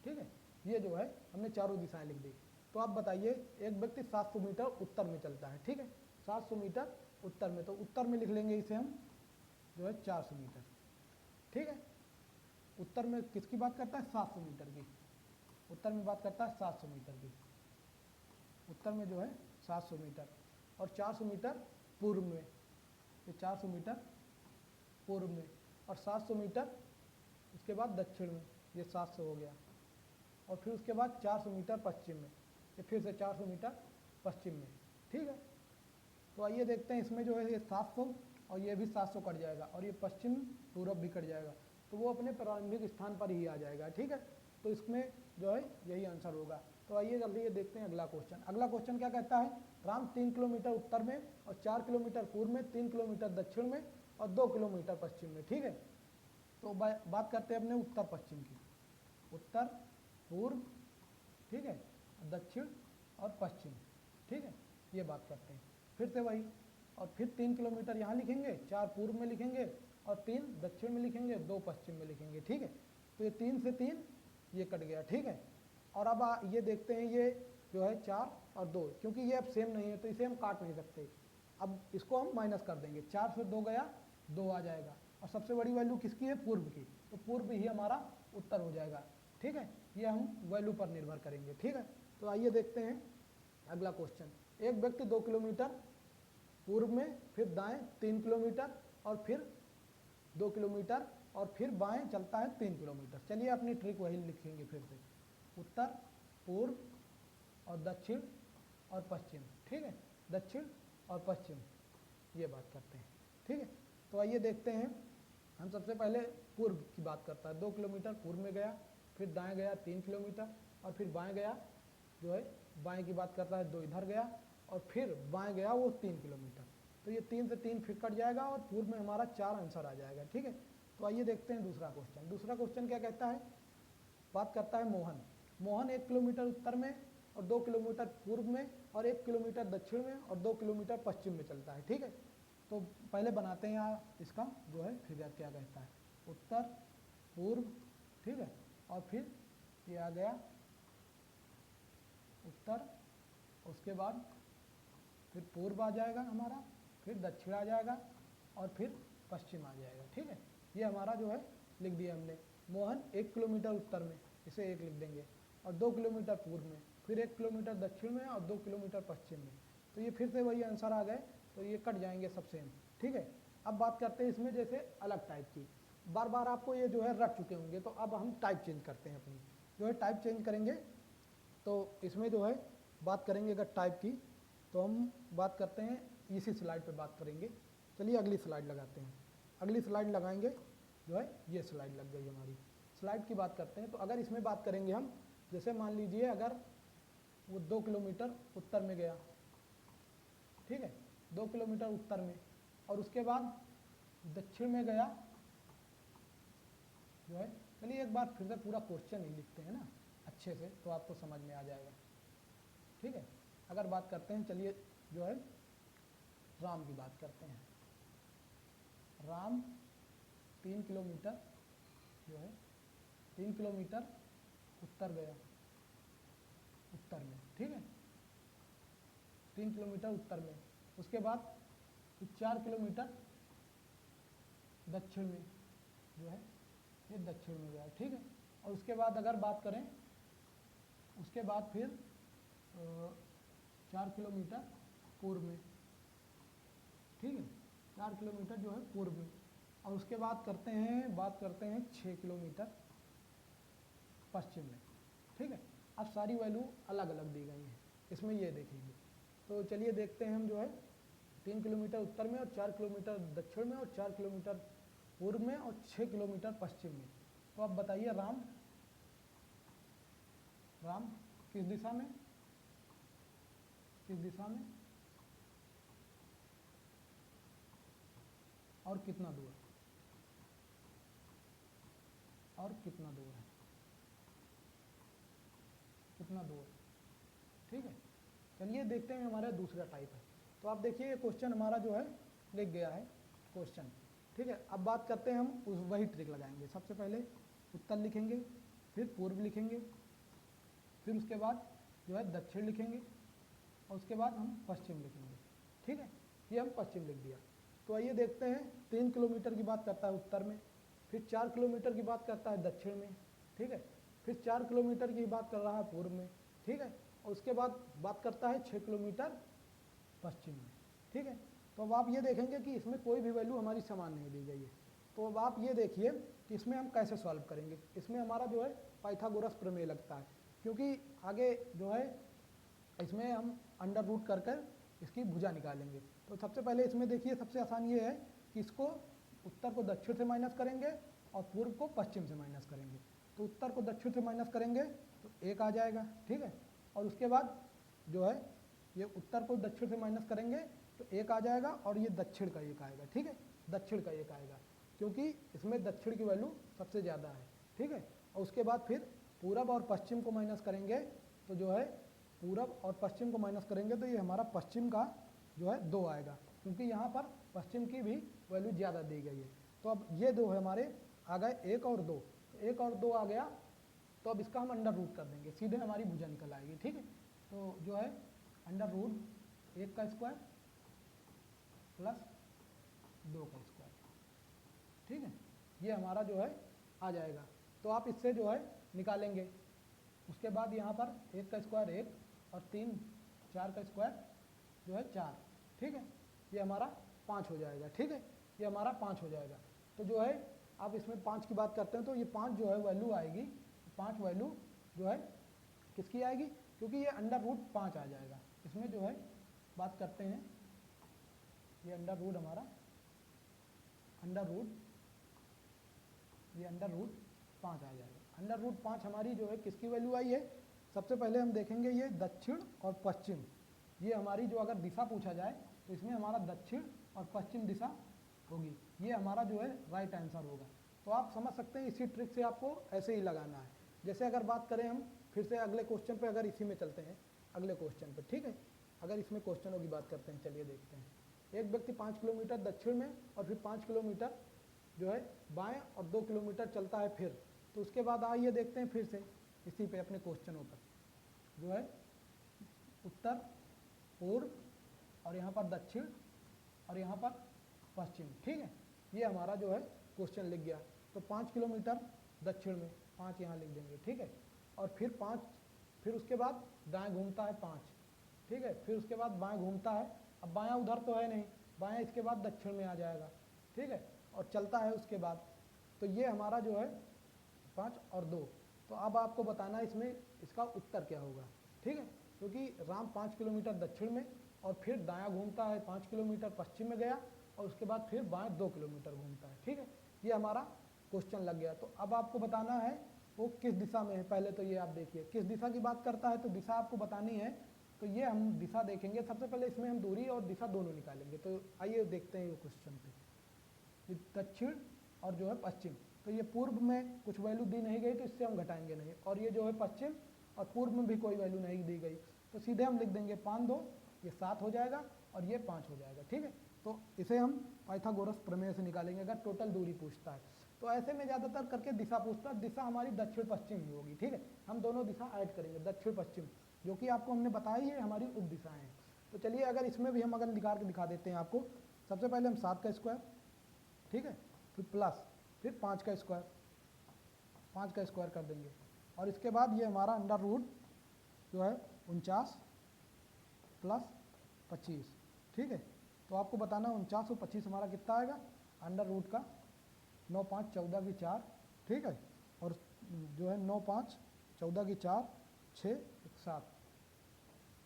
ठीक है। ये जो है हमने चारों दिशाएं लिख दी। तो आप बताइए, एक व्यक्ति 700 मीटर उत्तर में चलता है, ठीक है, 700 मीटर उत्तर में, तो उत्तर में लिख लेंगे इसे हम जो है 400 मीटर, ठीक है। उत्तर में किसकी बात करता है, 700 मीटर की, उत्तर में बात करता है 700 मीटर की, उत्तर में जो है 700 मीटर और 400 मीटर पूर्व में, ये 400 मीटर पूर्व में और 700 मीटर उसके बाद दक्षिण में, ये 700 हो गया। और फिर उसके बाद 400 मीटर पश्चिम में, ये फिर से 400 मीटर पश्चिम में, ठीक है। तो आइए देखते हैं, इसमें जो है ये 700 और ये भी 700 कट जाएगा और ये पश्चिम पूरब भी कट जाएगा, तो वो अपने प्रारंभिक स्थान पर ही आ जाएगा, ठीक है। तो इसमें जो है यही आंसर होगा। तो आइए जल्दी ये देखते हैं अगला क्वेश्चन। अगला क्वेश्चन क्या कहता है, राम 3 किलोमीटर उत्तर में और 4 किलोमीटर पूर्व में, 3 किलोमीटर दक्षिण में और 2 किलोमीटर पश्चिम में, ठीक है। तो बात करते हैं अपने उत्तर पश्चिम की, उत्तर, पूर्व, ठीक है, दक्षिण और पश्चिम, ठीक है, ये बात करते हैं। फिर से वही, और फिर 3 किलोमीटर यहाँ लिखेंगे, 4 पूर्व में लिखेंगे और 3 दक्षिण में लिखेंगे, 2 पश्चिम में लिखेंगे, ठीक है। तो ये 3 से 3 ये कट गया, ठीक है। और अब ये देखते हैं, ये जो है 4 और 2, क्योंकि ये अब सेम नहीं है तो इसे हम काट नहीं सकते, अब इसको हम माइनस कर देंगे, 4 से 2 गया, 2 आ जाएगा। और सबसे बड़ी वैल्यू किसकी है, पूर्व की, तो पूर्व ही हमारा उत्तर हो जाएगा, ठीक है। ये हम वैल्यू पर निर्भर करेंगे, ठीक है। तो आइए देखते हैं अगला क्वेश्चन। एक व्यक्ति 2 किलोमीटर पूर्व में, फिर दाएं 3 किलोमीटर और फिर 2 किलोमीटर और फिर बाएं चलता है 3 किलोमीटर। चलिए अपनी ट्रिक वही लिखेंगे फिर से, उत्तर, पूर्व और दक्षिण और पश्चिम, ठीक है, दक्षिण और पश्चिम, ये बात करते हैं, ठीक है। तो आइए देखते हैं, हम सबसे पहले पूर्व की बात करता है, 2 किलोमीटर पूर्व में गया, फिर दाएं गया 3 किलोमीटर और फिर बाएं गया, जो है बाएं की बात करता है 2 इधर गया और फिर बाएं गया वो 3 किलोमीटर। तो ये 3 से 3 फिर कट जाएगा और पूर्व में हमारा 4 आंसर आ जाएगा, ठीक है। तो आइए देखते हैं दूसरा क्वेश्चन। दूसरा क्वेश्चन क्या कहता है, बात करता है मोहन। मोहन 1 किलोमीटर उत्तर में और 2 किलोमीटर पूर्व में और 1 किलोमीटर दक्षिण में और 2 किलोमीटर पश्चिम में चलता है, ठीक है। तो पहले बनाते हैं यहाँ इसका जो है फिगर क्या कहता है, उत्तर, पूर्व, ठीक है, और फिर ये आ गया उत्तर, उसके बाद फिर पूर्व आ जाएगा हमारा, फिर दक्षिण आ जाएगा और फिर पश्चिम आ जाएगा, ठीक है। ये हमारा जो है लिख दिया हमने। मोहन 1 किलोमीटर उत्तर में, इसे 1 लिख देंगे, और 2 किलोमीटर पूर्व में, फिर 1 किलोमीटर दक्षिण में और 2 किलोमीटर पश्चिम में। तो ये फिर से वही आंसर आ गए, तो ये कट जाएंगे सब सेम। ठीक है, अब बात करते हैं इसमें जैसे अलग टाइप की। बार बार आपको ये जो है रट चुके होंगे, तो अब हम टाइप चेंज करते हैं, अपनी जो है टाइप चेंज करेंगे। तो इसमें जो है बात करेंगे अगर टाइप की, तो हम बात करते हैं इसी स्लाइड पे बात करेंगे। चलिए अगली स्लाइड लगाते हैं, अगली स्लाइड लगाएंगे, जो है ये स्लाइड लग गई हमारी। स्लाइड की बात करते हैं, तो अगर इसमें बात करेंगे हम, जैसे मान लीजिए अगर वो 2 किलोमीटर उत्तर में गया, ठीक है, 2 किलोमीटर उत्तर में, और उसके बाद दक्षिण में गया, जो है, चलिए एक बार फिर से पूरा क्वेश्चन ही लिखते हैं ना अच्छे से, तो आपको समझ में आ जाएगा। ठीक है, अगर बात करते हैं, चलिए जो है राम की बात करते हैं। राम 3 किलोमीटर जो है 3 किलोमीटर उत्तर गया, उत्तर में, ठीक है, 3 किलोमीटर उत्तर में, उसके बाद 4 किलोमीटर दक्षिण में, जो है ये दक्षिण में गया, ठीक है, और उसके बाद अगर बात करें, उसके बाद फिर 4 किलोमीटर पूर्व में, ठीक है, 4 किलोमीटर जो है पूर्व में, और उसके बाद करते हैं 6 किलोमीटर पश्चिम में। ठीक है, अब सारी वैल्यू अलग अलग दी गई हैं, इसमें ये देखेंगे। तो चलिए देखते हैं हम, जो है 3 किलोमीटर उत्तर में और 4 किलोमीटर दक्षिण में और 4 किलोमीटर पूर्व में और 6 किलोमीटर पश्चिम में। तो अब बताइए राम किस दिशा में, किस दिशा में और कितना दूर, और कितना दूर है, कितना दूर। ठीक है, चलिए देखते हैं हमारा दूसरा टाइप है। तो आप देखिए ये क्वेश्चन हमारा जो है लिख गया है क्वेश्चन। ठीक है, अब बात करते हैं हम उस वही ट्रिक लगाएंगे। सबसे पहले उत्तर लिखेंगे, फिर पूर्व लिखेंगे, फिर उसके बाद जो है दक्षिण लिखेंगे, और उसके बाद हम पश्चिम लिखेंगे। ठीक है, ये हम पश्चिम लिख दिया। तो आइए देखते हैं, 3 किलोमीटर की बात करता है उत्तर में, फिर 4 किलोमीटर की बात करता है दक्षिण में, ठीक है, फिर 4 किलोमीटर की बात कर रहा है पूर्व में, ठीक है, और उसके बाद बात करता है 6 किलोमीटर पश्चिम में। ठीक है, तो अब आप ये देखेंगे कि इसमें कोई भी वैल्यू हमारी समान नहीं दी गई है। तो अब आप ये देखिए कि इसमें हम कैसे सॉल्व करेंगे। इसमें हमारा जो है पाइथागोरस प्रमेय लगता है, क्योंकि आगे जो है इसमें हम अंडर रूट कर कर इसकी भुजा निकालेंगे। तो सबसे पहले इसमें देखिए सबसे आसान ये है कि इसको उत्तर को दक्षिण से माइनस करेंगे और पूर्व को पश्चिम से माइनस करेंगे। तो उत्तर को दक्षिण से माइनस करेंगे तो 1 आ जाएगा, ठीक है, और उसके बाद जो है ये उत्तर को दक्षिण से माइनस करेंगे तो 1 आ जाएगा, और ये दक्षिण का 1 आएगा। ठीक है, दक्षिण का 1 आएगा, क्योंकि इसमें दक्षिण की वैल्यू सबसे ज़्यादा है। ठीक है, और उसके बाद फिर पूरब और पश्चिम को माइनस करेंगे, तो जो है पूरब और पश्चिम को माइनस करेंगे तो ये हमारा पश्चिम का जो है 2 आएगा, क्योंकि यहाँ पर पश्चिम की भी वैल्यू ज़्यादा दी गई है। तो अब ये 2 है हमारे आ गए, 1 और 2, 1 और 2 आ गया। तो अब इसका हम अंडर रूट कर देंगे, सीधे हमारी भुजा निकल आएगी। ठीक है, तो जो है अंडर रूट 1 का स्क्वायर प्लस 2 का स्क्वायर, ठीक है, ये हमारा जो है आ जाएगा। तो आप इससे जो है निकालेंगे। उसके बाद यहाँ पर 1 का स्क्वायर 1 और 3 4 का स्क्वायर जो है 4, ठीक है, ये हमारा 5 हो जाएगा। ठीक है, ये हमारा 5 हो जाएगा। तो जो है आप इसमें 5 की बात करते हैं, तो ये 5 जो है वैल्यू आएगी, 5 वैल्यू जो है किसकी आएगी, क्योंकि ये अंडर रूट 5 आ जाएगा। इसमें जो है बात करते हैं, ये अंडर रूट हमारा ये अंडर रूट 5 आ जाएगा। अंडर रूट 5 हमारी जो है किसकी वैल्यू आई है। सबसे पहले हम देखेंगे ये दक्षिण और पश्चिम, ये हमारी जो अगर दिशा पूछा जाए तो इसमें हमारा दक्षिण और पश्चिम दिशा होगी, ये हमारा जो है राइट आंसर होगा। तो आप समझ सकते हैं इसी ट्रिक से आपको ऐसे ही लगाना है। जैसे अगर बात करें हम फिर से अगले क्वेश्चन पे, अगर इसी में चलते हैं अगले क्वेश्चन पे, ठीक है, अगर इसमें क्वेश्चनों की बात करते हैं, चलिए देखते हैं। एक व्यक्ति 5 किलोमीटर दक्षिण में और फिर 5 किलोमीटर जो है बाएं और 2 किलोमीटर चलता है फिर। तो उसके बाद आइए देखते हैं फिर से इसी पे अपने क्वेश्चनों पर, जो है उत्तर पूर्व और यहाँ पर दक्षिण और यहाँ पर पश्चिम। ठीक है, ये हमारा जो है क्वेश्चन लिख गया। तो 5 किलोमीटर दक्षिण में, 5 यहाँ लिख देंगे, ठीक है। और फिर 5, फिर उसके बाद दाएं घूमता है 5, ठीक है। फिर उसके बाद बाएं घूमता है, अब बायां उधर तो है नहीं, बायां इसके बाद दक्षिण में आ जाएगा, ठीक है, और चलता है उसके बाद। तो ये हमारा जो है 5 और 2। तो अब आपको बताना है इसमें इसका उत्तर क्या होगा, ठीक है। क्योंकि राम 5 किलोमीटर दक्षिण में और फिर दायां घूमता है 5 किलोमीटर पश्चिम में गया और उसके बाद फिर बाएं 2 किलोमीटर घूमता है, ठीक है। ये हमारा क्वेश्चन लग गया। तो अब आपको बताना है वो किस दिशा में है। पहले तो ये आप देखिए किस दिशा की बात करता है, तो दिशा आपको बतानी है। तो ये हम दिशा देखेंगे, सबसे पहले इसमें हम दूरी और दिशा दोनों निकालेंगे। तो आइए देखते हैं ये क्वेश्चन पे, दक्षिण और जो है पश्चिम। तो ये पूर्व में कुछ वैल्यू दी नहीं गई तो इससे हम घटाएंगे नहीं, और ये जो है पश्चिम और पूर्व में भी कोई वैल्यू नहीं दी गई, तो सीधे हम लिख देंगे 5 2, ये 7 हो जाएगा और ये 5 हो जाएगा, ठीक है। तो इसे हम पाइथागोरस प्रमेय से निकालेंगे अगर टोटल दूरी पूछता है। तो ऐसे में ज़्यादातर करके दिशा पूछता है, दिशा हमारी दक्षिण पश्चिम ही होगी, ठीक है। हम दोनों दिशा ऐड करेंगे, दक्षिण पश्चिम, जो कि आपको हमने बताई है हमारी उप दिशाएँ हैं। तो चलिए अगर इसमें भी हम अगर निकाल के दिखा देते हैं आपको। सबसे पहले हम 7 का स्क्वायर, ठीक है, फिर प्लस, फिर 5 का स्क्वायर, 5 का स्क्वायर कर देंगे, और इसके बाद ये हमारा अंडर रूट जो है 49 प्लस 25, ठीक है। तो आपको बताना 49 और 25 हमारा कितना आएगा, अंडर रूट का 9 5 14 की 4, ठीक है, और जो है 9 5 14 की 4 6 1 7,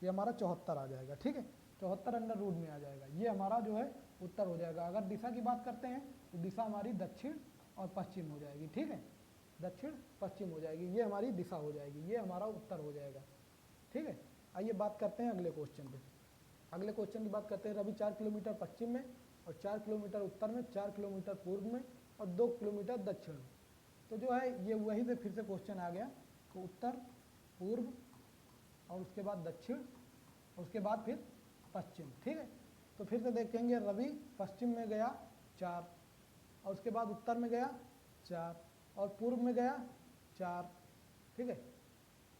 ये हमारा 74 आ जाएगा, ठीक है। 74 अंडर रूट में आ जाएगा, ये हमारा जो है उत्तर हो जाएगा। अगर दिशा की बात करते हैं तो दिशा हमारी दक्षिण और पश्चिम हो जाएगी, ठीक है, दक्षिण पश्चिम हो जाएगी, ये हमारी दिशा हो जाएगी, ये हमारा उत्तर हो जाएगा, ठीक है। आइए बात करते हैं अगले क्वेश्चन पे। अगले क्वेश्चन की बात करते हैं। रवि 4 किलोमीटर पश्चिम में और 4 किलोमीटर उत्तर में, 4 किलोमीटर पूर्व में और 2 किलोमीटर दक्षिण में। तो जो है ये वहीं पे फिर से क्वेश्चन आ गया, तो उत्तर पूर्व और उसके बाद दक्षिण और उसके बाद फिर पश्चिम, ठीक है। तो फिर से देखेंगे, रवि पश्चिम में गया 4 और उसके बाद उत्तर में गया 4 और पूर्व में गया 4, ठीक है।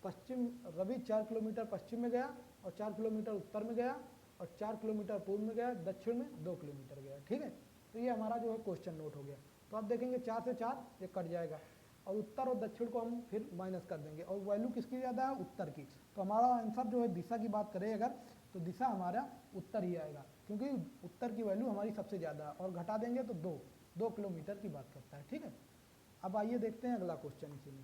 पश्चिम, रवि 4 किलोमीटर पश्चिम में गया और 4 किलोमीटर उत्तर में गया और 4 किलोमीटर पूर्व में गया, दक्षिण में 2 किलोमीटर गया, ठीक है। तो ये हमारा जो है क्वेश्चन नोट हो गया। तो आप देखेंगे 4 से 4 ये कट जाएगा और उत्तर और दक्षिण को हम फिर माइनस कर देंगे, और वैल्यू किसकी ज़्यादा है, उत्तर की। तो हमारा आंसर जो है दिशा की बात करें अगर, तो दिशा हमारा उत्तर ही आएगा, क्योंकि उत्तर की वैल्यू हमारी सबसे ज़्यादा है, और घटा देंगे तो 2 किलोमीटर की बात करता है, ठीक है। अब आइए देखते हैं अगला क्वेश्चन इसी में।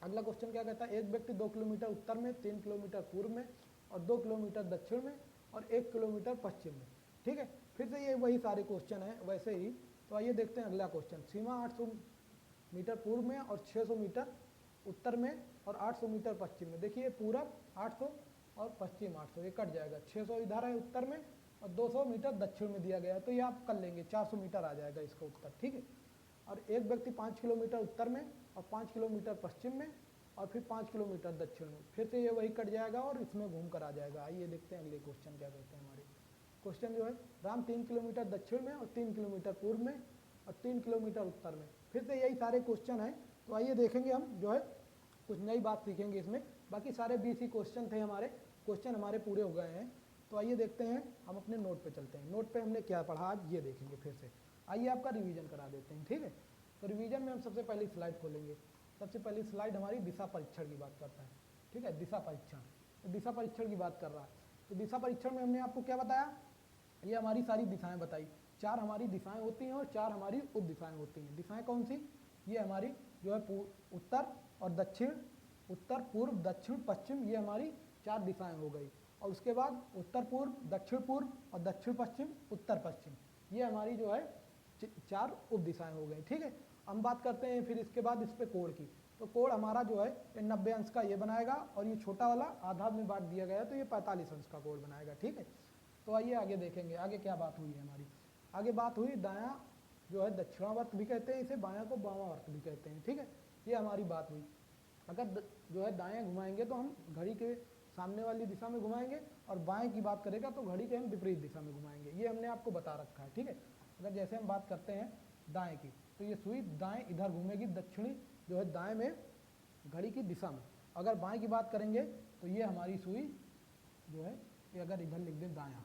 अगला क्वेश्चन क्या कहता है, एक व्यक्ति 2 किलोमीटर उत्तर में, 3 किलोमीटर पूर्व में और 2 किलोमीटर दक्षिण में और 1 किलोमीटर पश्चिम में, ठीक है। फिर से ये वही सारे क्वेश्चन हैं वैसे ही। तो आइए देखते हैं अगला क्वेश्चन। सीमा 800 मीटर पूर्व में और 600 मीटर उत्तर में और 800 मीटर पश्चिम में। देखिए पूरब 800 और पश्चिम 800, ये कट जाएगा, 600 इधर है उत्तर में और 200 मीटर दक्षिण में दिया गया है, तो ये आप कर लेंगे, 400 मीटर आ जाएगा इसका उत्तर, ठीक है। और एक व्यक्ति 5 किलोमीटर उत्तर में और 5 किलोमीटर पश्चिम में और फिर 5 किलोमीटर दक्षिण में, फिर से ये वही कट जाएगा और इसमें घूम कर आ जाएगा। आइए देखते हैं अगले क्वेश्चन क्या कहते हैं हमारे। क्वेश्चन जो है, राम 3 किलोमीटर दक्षिण में और 3 किलोमीटर पूर्व में और 3 किलोमीटर उत्तर में। फिर से यही सारे क्वेश्चन हैं। तो आइए देखेंगे हम जो है कुछ नई बात सीखेंगे इसमें। बाकी सारे 20 ही क्वेश्चन थे हमारे, क्वेश्चन हमारे पूरे हो गए हैं। तो आइए देखते हैं, हम अपने नोट पे चलते हैं। नोट पे हमने क्या पढ़ा आज ये देखेंगे फिर से। आइए आपका रिवीजन करा देते हैं, ठीक है। तो रिवीजन में हम सबसे पहली स्लाइड खोलेंगे। सबसे पहली स्लाइड हमारी दिशा परीक्षण की बात करता है, ठीक है, दिशा परीक्षण। तो दिशा परीक्षण की बात कर रहा है। तो दिशा परीक्षण में हमने आपको क्या बताया, ये हमारी सारी दिशाएं बताई। 4 हमारी दिशाएं होती हैं और 4 हमारी उप दिशाएं होती हैं। दिशाएं कौन सी, ये हमारी जो है उत्तर और दक्षिण, उत्तर पूर्व दक्षिण पश्चिम, ये हमारी 4 दिशाएं हो गई। और उसके बाद उत्तर पूर्व दक्षिण पूर्व और दक्षिण पश्चिम उत्तर पश्चिम, ये हमारी जो है 4 उप दिशाएं हो गई, ठीक है। हम बात करते हैं फिर इसके बाद इस पे कोण की। तो कोण हमारा जो है 90 अंश का ये बनाएगा, और ये छोटा वाला आधा में बांट दिया गया है तो ये 45 अंश का कोण बनाएगा, ठीक है। तो आइए आगे देखेंगे आगे क्या बात हुई है हमारी। आगे बात हुई दायां जो है दक्षिणावर्त भी कहते हैं इसे, बायां को बामावर्त भी कहते हैं, ठीक है। ये हमारी बात हुई। अगर जो है दाएं घुमाएंगे तो हम घड़ी के सामने वाली दिशा में घुमाएंगे, और बाएं की बात करेगा तो घड़ी के हम विपरीत दिशा में घुमाएंगे, ये हमने आपको बता रखा है, ठीक है। अगर जैसे हम बात करते हैं दाएं की, तो ये सुई दाएं इधर घूमेगी, दक्षिणी जो है दाएं में घड़ी की दिशा में। अगर बाएं की बात करेंगे तो ये हमारी सुई जो है ये अगर इधर लिख दें दायां,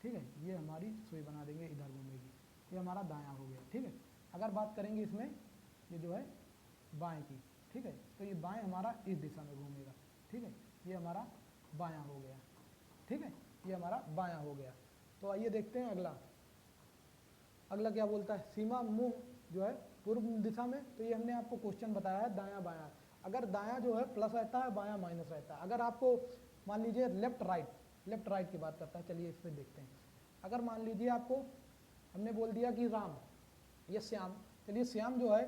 ठीक है, ये हमारी सुई बना देंगे इधर घूमेगी, ये हमारा दायां हो गया, ठीक है। अगर बात करेंगे इसमें ये जो है बाएं की, ठीक है। तो ये बाएं हमारा इस दिशा में घूमेगा, ठीक है, ये हमारा बायां हो गया, ठीक है, ये हमारा बायां हो गया। तो आइए देखते हैं अगला। अगला क्या बोलता है, सीमा मुंह जो है पूर्व दिशा में, तो ये हमने आपको क्वेश्चन बताया है दायां बायां। अगर दायां जो है प्लस रहता है, बायां माइनस रहता है। अगर आपको मान लीजिए लेफ्ट राइट की बात करता है, चलिए इस पर देखते हैं। अगर मान लीजिए आपको हमने बोल दिया कि राम, ये श्याम, चलिए श्याम जो है,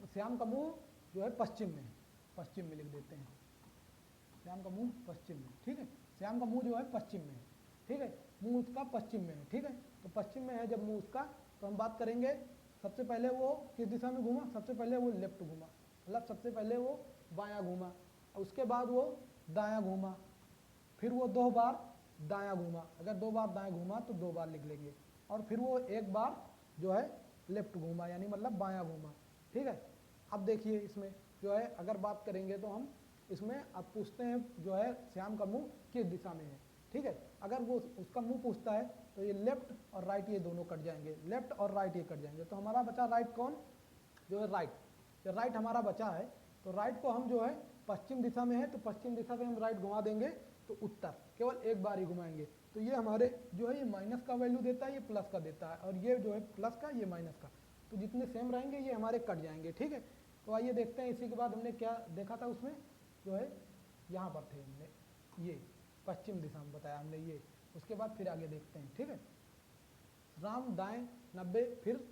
श्याम का मुंह जो है पश्चिम में है, पश्चिम में लिख देते हैं, श्याम का मुंह पश्चिम में, ठीक है, श्याम का मुंह जो है पश्चिम में है, ठीक है, मुंह उसका पश्चिम में है, ठीक है। तो पश्चिम में है जब मुंह उसका, तो हम बात करेंगे सबसे पहले वो किस दिशा में घूमा, सबसे पहले वो लेफ्ट घूमा, मतलब सबसे पहले वो बायां घूमा, उसके बाद वो दायां घूमा, फिर वो 2 बार दायां घूमा। अगर 2 बार दायां घूमा तो 2 बार लिख लेंगे, और फिर वो 1 बार जो है लेफ्ट घूमा, यानी मतलब बायां घूमा, ठीक है। अब देखिए इसमें जो है अगर बात करेंगे तो हम इसमें अब पूछते हैं जो है श्याम का मुंह किस दिशा में है, ठीक है। अगर वो उसका मुंह पूछता है तो ये लेफ्ट और राइट ये दोनों कट जाएंगे, लेफ्ट और राइट ये कट जाएंगे, तो हमारा बचा राइट कौन, जो है राइट, जो राइट हमारा बचा है। तो राइट को हम जो है पश्चिम दिशा में है, तो पश्चिम दिशा से हम राइट घुमा देंगे तो उत्तर, केवल 1 बार ही घुमाएंगे। तो ये हमारे जो है ये माइनस का वैल्यू देता है, ये प्लस का देता है, और ये जो है प्लस का, ये माइनस का, तो जितने सेम रहेंगे ये हमारे कट जाएंगे, ठीक है। तो आइए देखते हैं, इसी के बाद हमने क्या देखा था उसमें, जो है यहाँ पर थे हमने ये पश्चिम दिशा में बताया हमने ये, उसके बाद फिर आगे देखते हैं, ठीक है। राम दाएं 90, फिर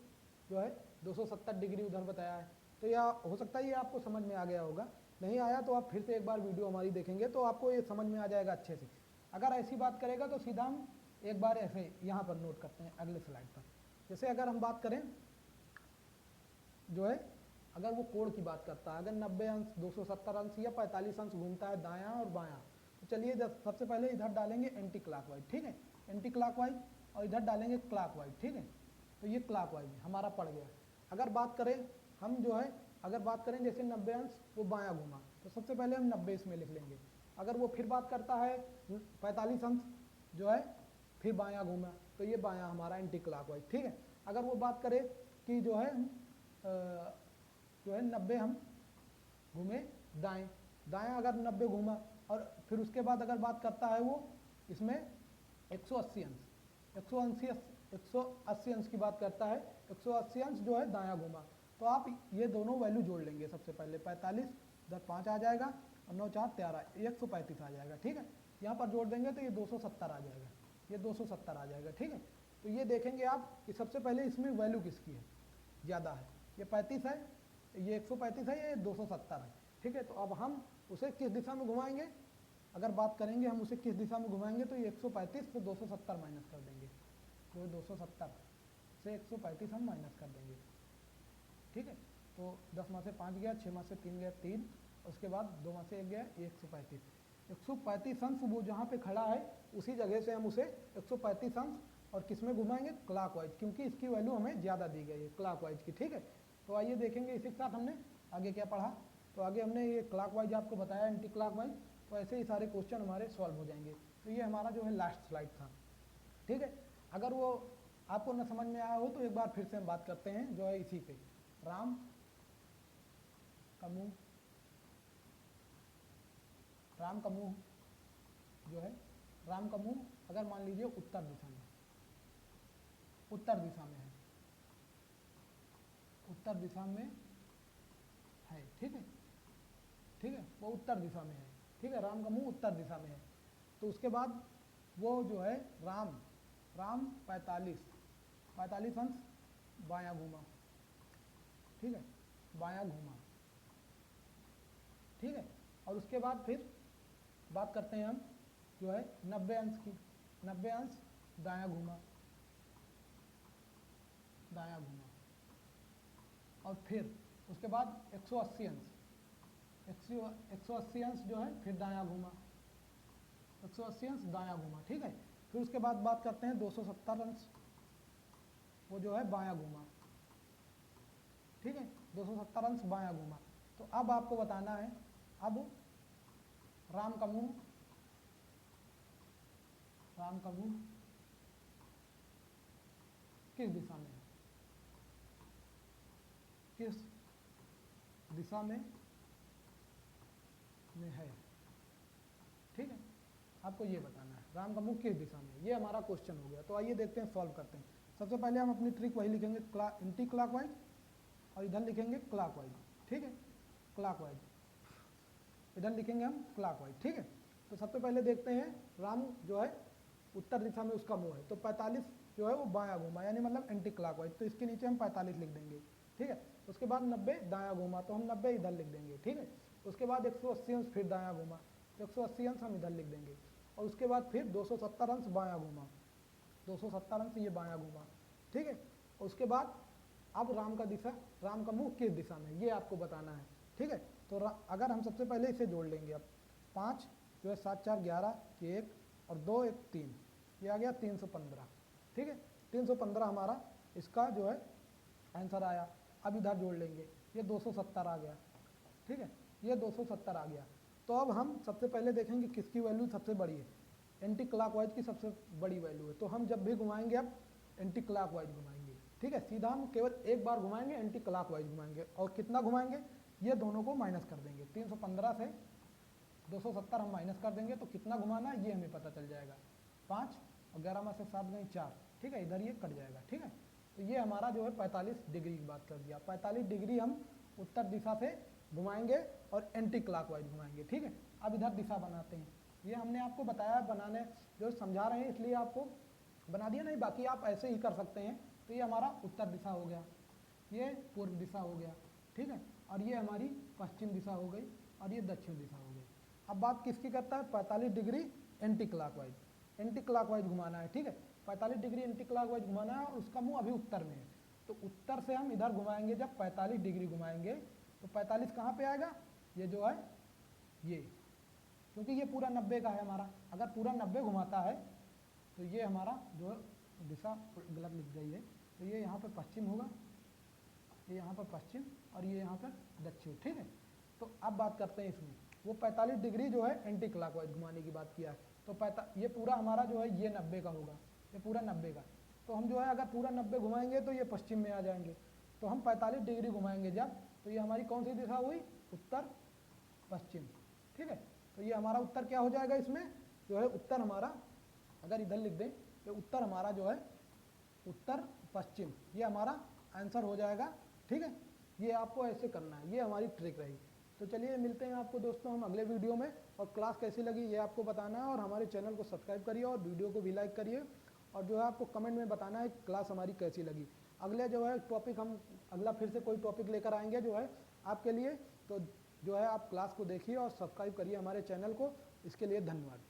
जो है 270 डिग्री उधर बताया है। तो यह हो सकता है ये आपको समझ में आ गया होगा, नहीं आया तो आप फिर से एक बार वीडियो हमारी देखेंगे तो आपको ये समझ में आ जाएगा अच्छे से। अगर ऐसी बात करेगा तो सीधा हम एक बार ऐसे यहाँ पर नोट करते हैं अगले स्लाइड पर। जैसे अगर हम बात करें जो है, अगर वो कोण की बात करता है, अगर 90 अंश 270 अंश या 45 अंश घूमता है दायां और बायां, तो चलिए सबसे पहले इधर डालेंगे एंटी क्लॉकवाइज, ठीक है, एंटी क्लॉकवाइज, और इधर डालेंगे क्लॉकवाइज, ठीक है। तो ये क्लॉकवाइज हमारा पड़ गया। अगर बात करें हम जो है, अगर बात करें जैसे 90 अंश वो बायां घूमा, तो सबसे पहले हम 90 इसमें लिख लेंगे। अगर वो फिर बात करता है 45 अंश जो है फिर बायां घूमा, तो ये बायां हमारा एंटी क्लॉकवाइज, ठीक है। अगर वो बात करे कि जो है 90 हम घूमे दाएं, दायां अगर 90 घूमा, और फिर उसके बाद अगर बात करता है वो इसमें 180 अंश, 180 अंश की बात करता है, 180 अंश जो है दायां घूमा, तो आप ये दोनों वैल्यू जोड़ लेंगे। सबसे पहले 45 इधर 5 आ जाएगा, और 9 4 13, 135 आ जाएगा, ठीक है। यहाँ पर जोड़ देंगे तो ये 270 आ जाएगा, ये 270 आ जाएगा, ठीक है। तो ये देखेंगे आप कि सबसे पहले इसमें वैल्यू किसकी है ज़्यादा है, ये 35 है, ये 135 है, ये 270 है, ठीक है। तो अब हम उसे किस दिशा में घुमाएंगे, अगर बात करेंगे हम उसे किस दिशा में घुमाएंगे, तो ये 135 से 270 माइनस कर देंगे, तो 270 से 135 हम माइनस कर देंगे, ठीक है। तो 10 में से 5 गया, 6 में से 3 गया 3, उसके बाद 2 में से 1 गया, 135 अंश वो जहाँ पे खड़ा है उसी जगह से हम उसे 135 अंश और किस में घुमाएंगे, क्लॉकवाइज, क्योंकि इसकी वैल्यू हमें ज़्यादा दी गई है क्लॉकवाइज की, ठीक है। तो आइए देखेंगे इसी के साथ हमने आगे क्या पढ़ा। तो आगे हमने ये क्लॉकवाइज आपको बताया, एंटी क्लॉकवाइज, तो ऐसे ही सारे क्वेश्चन हमारे सॉल्व हो जाएंगे। तो ये हमारा जो है लास्ट स्लाइड था, ठीक है। अगर वो आपको न समझ में आया हो तो एक बार फिर से हम बात करते हैं जो है इसी पे, राम का मुंह, राम का मुंह जो है, राम का मुंह अगर मान लीजिए उत्तर दिशा में, उत्तर दिशा में है, उत्तर दिशा में है, ठीक है, ठीक है, वो उत्तर दिशा में है, ठीक है, राम का मुंह उत्तर दिशा में है। तो उसके बाद वो जो है राम 45 अंश बायां घूमा, ठीक है, बायां घूमा, ठीक है। और उसके बाद फिर बात करते हैं हम जो है 90 अंश की, 90 अंश दायां घूमा, दायां घूमा, और फिर उसके बाद 180 अंश, 180 अंश जो है फिर दायां घूमा, 180 अंश दायां घूमा, ठीक है। फिर उसके बाद बात करते हैं 270 अंश, वो जो है बायां घूमा, ठीक है, 270 अंश बायां घूमा। तो अब आपको बताना है, अब राम का मुंह, राम का मुंह किस दिशा में है, किस दिशा में है, ठीक है। आपको ये बताना है राम का मुख किस दिशा में है, ये हमारा क्वेश्चन हो गया। तो आइए देखते हैं, सॉल्व करते हैं। सबसे पहले हम अपनी ट्रिक वही लिखेंगे, एंटी क्लॉकवाइज, और इधर लिखेंगे क्लॉकवाइज, ठीक है, क्लॉकवाइज, इधर लिखेंगे हम क्लॉकवाइज, ठीक है। तो सबसे पहले देखते हैं, राम जो है उत्तर दिशा में उसका मुंह है, तो 45 जो है वो बायां घूमा, यानी मतलब एंटी क्लॉकवाइज, तो इसके नीचे हम 45 लिख देंगे, ठीक है। उसके बाद 90 दायां घूमा, तो हम 90 इधर लिख देंगे, ठीक है। उसके बाद 180 अंश फिर दायां घूमा, तो 180 अंश हम इधर लिख देंगे। और उसके बाद फिर 270 अंश बायां घूमा, 270 अंश ये बायां घूमा, ठीक है। उसके बाद अब राम का मुंह किस दिशा में, ये आपको बताना है, ठीक है। तो अगर हम सबसे पहले इसे जोड़ लेंगे, अब 5 जो है 7 4 11, ये 1 और 2 1 3, ये आ गया 315, ठीक है। 315 हमारा इसका जो है आंसर आया। अब इधर जोड़ लेंगे, ये 270 आ गया, ठीक है, ये 270 आ गया। तो अब हम सबसे पहले देखेंगे किसकी वैल्यू सबसे बड़ी है, एंटी क्लॉकवाइज की सबसे बड़ी वैल्यू है। तो हम जब भी घुमाएंगे अब एंटी क्लॉकवाइज घुमाएंगे, ठीक है। सीधा हम केवल एक बार घुमाएंगे, एंटी क्लॉकवाइज घुमाएंगे, और कितना घुमाएंगे, ये दोनों को माइनस कर देंगे। 315 से 270 हम माइनस कर देंगे, तो कितना घुमाना है ये हमें पता चल जाएगा। 5 और 11 में से 7 गई 4, ठीक है, इधर ये कट जाएगा, ठीक है। तो ये हमारा जो है 45 डिग्री की बात कर दिया। 45 डिग्री हम उत्तर दिशा से घुमाएंगे और एंटी क्लॉकवाइज घुमाएंगे, ठीक है। अब इधर दिशा बनाते हैं, ये हमने आपको बताया बनाने, जो समझा रहे हैं इसलिए आपको बना दिया, नहीं बाकी आप ऐसे ही कर सकते हैं। तो ये हमारा उत्तर दिशा हो गया, ये पूर्व दिशा हो गया, ठीक है, और ये हमारी पश्चिम दिशा हो गई, और ये दक्षिण दिशा हो गई। अब बात किसकी करता है, 45 degree anti clockwise, anti clockwise घुमाना है, ठीक है। 45 डिग्री एंटी क्लॉकवाइज घुमाना है, और उसका मुंह अभी उत्तर में है, तो उत्तर से हम इधर घुमाएंगे। जब 45 डिग्री घुमाएंगे तो 45 कहाँ पे आएगा, ये जो है ये, क्योंकि ये पूरा 90 का है हमारा। अगर पूरा 90 घुमाता है तो ये हमारा जो दिशा गलत लिख गई है, तो ये यहाँ पर पश्चिम होगा, ये यहाँ पर पश्चिम, और ये यहाँ पर दक्षिण, ठीक है। तो अब बात करते हैं इसमें, वो 45 डिग्री जो है एंटी क्लॉकवाइज घुमाने की बात किया है, तो ये पूरा हमारा जो है ये 90 का होगा, ये पूरा 90 का। तो हम जो है अगर पूरा 90 घुमाएंगे तो ये पश्चिम में आ जाएंगे। तो हम 45 डिग्री घुमाएंगे जब, तो ये हमारी कौन सी दिशा हुई, उत्तर पश्चिम, ठीक है। तो ये हमारा उत्तर क्या हो जाएगा, इसमें जो है उत्तर हमारा, अगर इधर लिख दें तो उत्तर हमारा जो है उत्तर पश्चिम, ये हमारा आंसर हो जाएगा, ठीक है। ये आपको ऐसे करना है, ये हमारी ट्रिक रही। तो चलिए मिलते हैं आपको दोस्तों हम अगले वीडियो में, और क्लास कैसी लगी ये आपको बताना है, और हमारे चैनल को सब्सक्राइब करिए और वीडियो को भी लाइक करिए, और जो है आपको कमेंट में बताना है क्लास हमारी कैसी लगी। अगले जो है टॉपिक हम अगला फिर से कोई टॉपिक लेकर आएंगे जो है आपके लिए, तो जो है आप क्लास को देखिए और सब्सक्राइब करिए हमारे चैनल को। इसके लिए धन्यवाद।